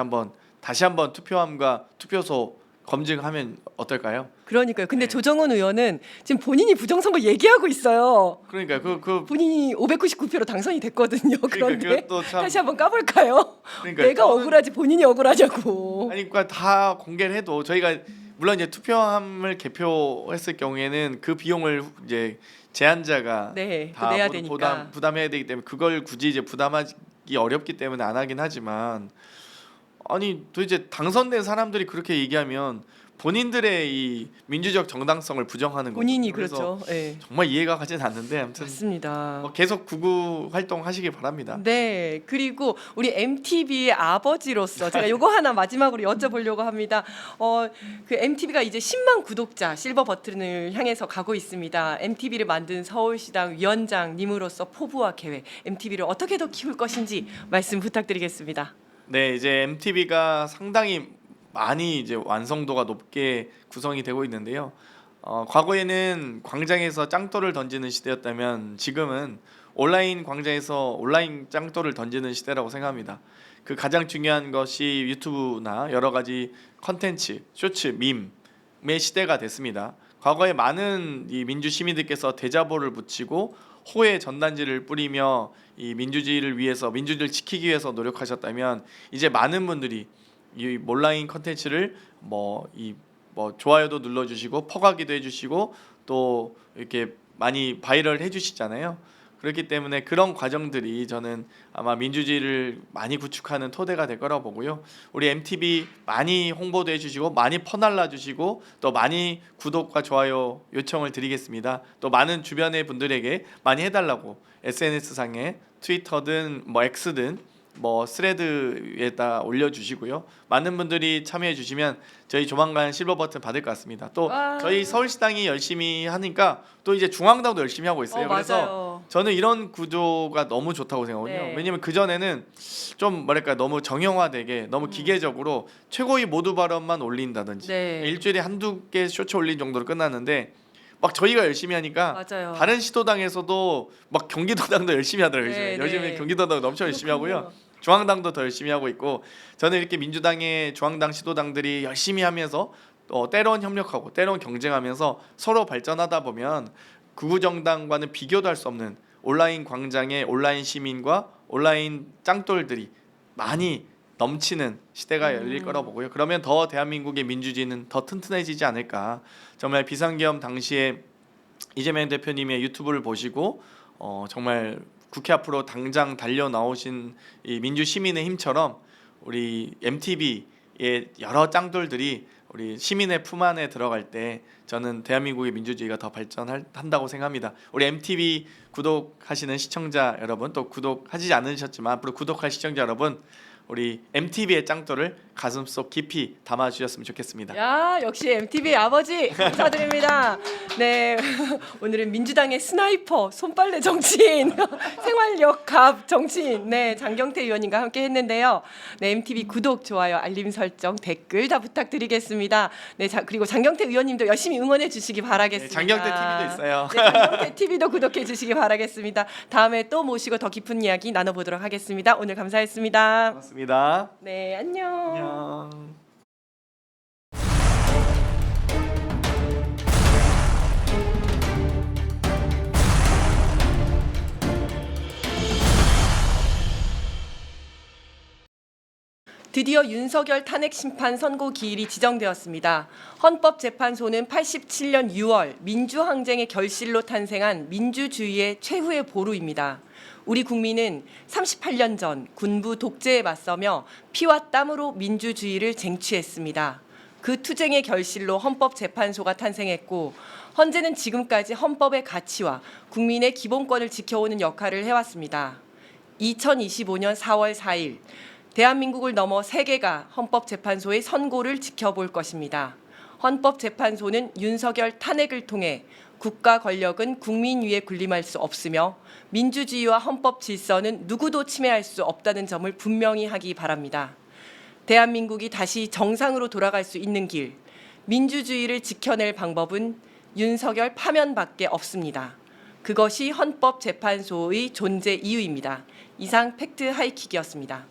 다시 한번 투표함과 투표소 검증하면 어떨까요? 그러니까요. 근데 네. 조정훈 의원은 지금 본인이 부정선거 얘기하고 있어요. 그러니까 그 본인이 599표로 당선이 됐거든요. 그런데 그것도 참 다시 한번 까볼까요? 그러니까 내가 저는- 억울하지 본인이 억울하냐고. 아니 그러니까 다 공개를 해도 저희가 물론 이제 투표함을 개표했을 경우에는 그 비용을 이제 제안자가 네, 다 내야 모두 되니까. 부담해야 되기 때문에 그걸 굳이 이제 부담하기 어렵기 때문에 안 하긴 하지만 아니 도대체 당선된 사람들이 그렇게 얘기하면 본인들의 이 민주적 정당성을 부정하는 거죠. 본인이 그래서 그렇죠. 네. 정말 이해가 가진 않는데 아무튼 맞습니다. 계속 구구 활동하시기 바랍니다. 네, 그리고 우리 MTV의 아버지로서 제가 요거 하나 마지막으로 여쭤보려고 합니다. 그 MTV가 이제 10만 구독자 실버 버튼을 향해서 가고 있습니다. MTV를 만든 서울시당 위원장님으로서 포부와 계획, MTV를 어떻게 더 키울 것인지 말씀 부탁드리겠습니다. 네, 이제 MTV가 상당히 많이 이제 완성도가 높게 구성이 되고 있는데요. 과거에는 광장에서 짱돌을 던지는 시대였다면 지금은 온라인 광장에서 온라인 짱돌을 던지는 시대라고 생각합니다. 그 가장 중요한 것이 유튜브나 여러 가지 컨텐츠, 쇼츠, 밈의 시대가 됐습니다. 과거에 많은 이 민주 시민들께서 대자보를 붙이고 호의 전단지를 뿌리며 이 민주주의를 위해서 민주주의를 지키기 위해서 노력하셨다면 이제 많은 분들이 이 온라인 컨텐츠를 뭐 좋아요도 눌러주시고 퍼가기도 해주시고 또 이렇게 많이 바이럴 해주시잖아요. 그렇기 때문에 그런 과정들이 저는 아마 민주주의를 많이 구축하는 토대가 될 거라고 보고요. 우리 MTV 많이 홍보도 해주시고 많이 퍼날라 주시고 또 많이 구독과 좋아요 요청을 드리겠습니다. 또 많은 주변의 분들에게 많이 해달라고 SNS 상에 트위터든 뭐 X든 뭐 스레드에다 올려주시고요. 많은 분들이 참여해 주시면 저희 조만간 실버 버튼 받을 것 같습니다. 또 와. 저희 서울시당이 열심히 하니까 또 이제 중앙당도 열심히 하고 있어요. 그래서 맞아요. 저는 이런 구조가 너무 좋다고 생각하거든요. 네. 왜냐면 그 전에는 좀 뭐랄까 너무 정형화되게 너무 기계적으로 최고위 모두 발언만 올린다든지 네. 일주일에 한두 개 쇼츠 올린 정도로 끝났는데 막 저희가 열심히 하니까 맞아요. 다른 시도당에서도 막 경기도당도 열심히 하더라고요. 네, 요즘에 네. 경기도당도 엄청 열심히 하고요. 그렇군요. 중앙당도 더 열심히 하고 있고 저는 이렇게 민주당의 중앙당 시도당들이 열심히 하면서 때론 협력하고 때론 경쟁하면서 서로 발전하다 보면 극우 정당과는 비교도 할 수 없는 온라인 광장의 온라인 시민과 온라인 짱돌들이 많이 넘치는 시대가 열릴 거라고 보고요. 그러면 더 대한민국의 민주주의는 더 튼튼해지지 않을까. 정말 비상계엄 당시에 이재명 대표님의 유튜브를 보시고 정말 국회 앞으로 당장 달려 나오신 이 민주 시민의 힘처럼 우리 MTV의 여러 짱돌들이 우리 시민의 품 안에 들어갈 때 저는 대한민국의 민주주의가 더 발전한다고 생각합니다. 우리 MTV 구독하시는 시청자 여러분, 또 구독하지 않으셨지만 앞으로 구독할 시청자 여러분, 우리 MTV의 짱돌을 가슴속 깊이 담아주셨으면 좋겠습니다. 야, 역시 MTV 아버지 감사드립니다. 네, 오늘은 민주당의 스나이퍼, 손빨래 정치인, 생활력 갑 정치인, 네 장경태 의원님과 함께했는데요. 네, MTV 구독, 좋아요, 알림 설정, 댓글 다 부탁드리겠습니다. 네, 그리고 장경태 의원님도 열심히 응원해 주시기 바라겠습니다. 네, 장경태 TV도 있어요. 네, 장경태 TV도 구독해 주시기 바라겠습니다. 다음에 또 모시고 더 깊은 이야기 나눠보도록 하겠습니다. 오늘 감사했습니다. 고맙습니다. 네, 안녕. 안녕. 드디어 윤석열 탄핵 심판 선고 기일이 지정되었습니다. 헌법재판소는 87년 6월 민주항쟁의 결실로 탄생한 민주주의의 최후의 보루입니다. 우리 국민은 38년 전 군부 독재에 맞서며 피와 땀으로 민주주의를 쟁취했습니다. 그 투쟁의 결실로 헌법재판소가 탄생했고 헌재는 지금까지 헌법의 가치와 국민의 기본권을 지켜오는 역할을 해왔습니다. 2025년 4월 4일 대한민국을 넘어 세계가 헌법재판소의 선고를 지켜볼 것입니다. 헌법재판소는 윤석열 탄핵을 통해 국가 권력은 국민 위에 군림할 수 없으며 민주주의와 헌법 질서는 누구도 침해할 수 없다는 점을 분명히 하기 바랍니다. 대한민국이 다시 정상으로 돌아갈 수 있는 길, 민주주의를 지켜낼 방법은 윤석열 파면밖에 없습니다. 그것이 헌법재판소의 존재 이유입니다. 이상 팩트 하이킥이었습니다.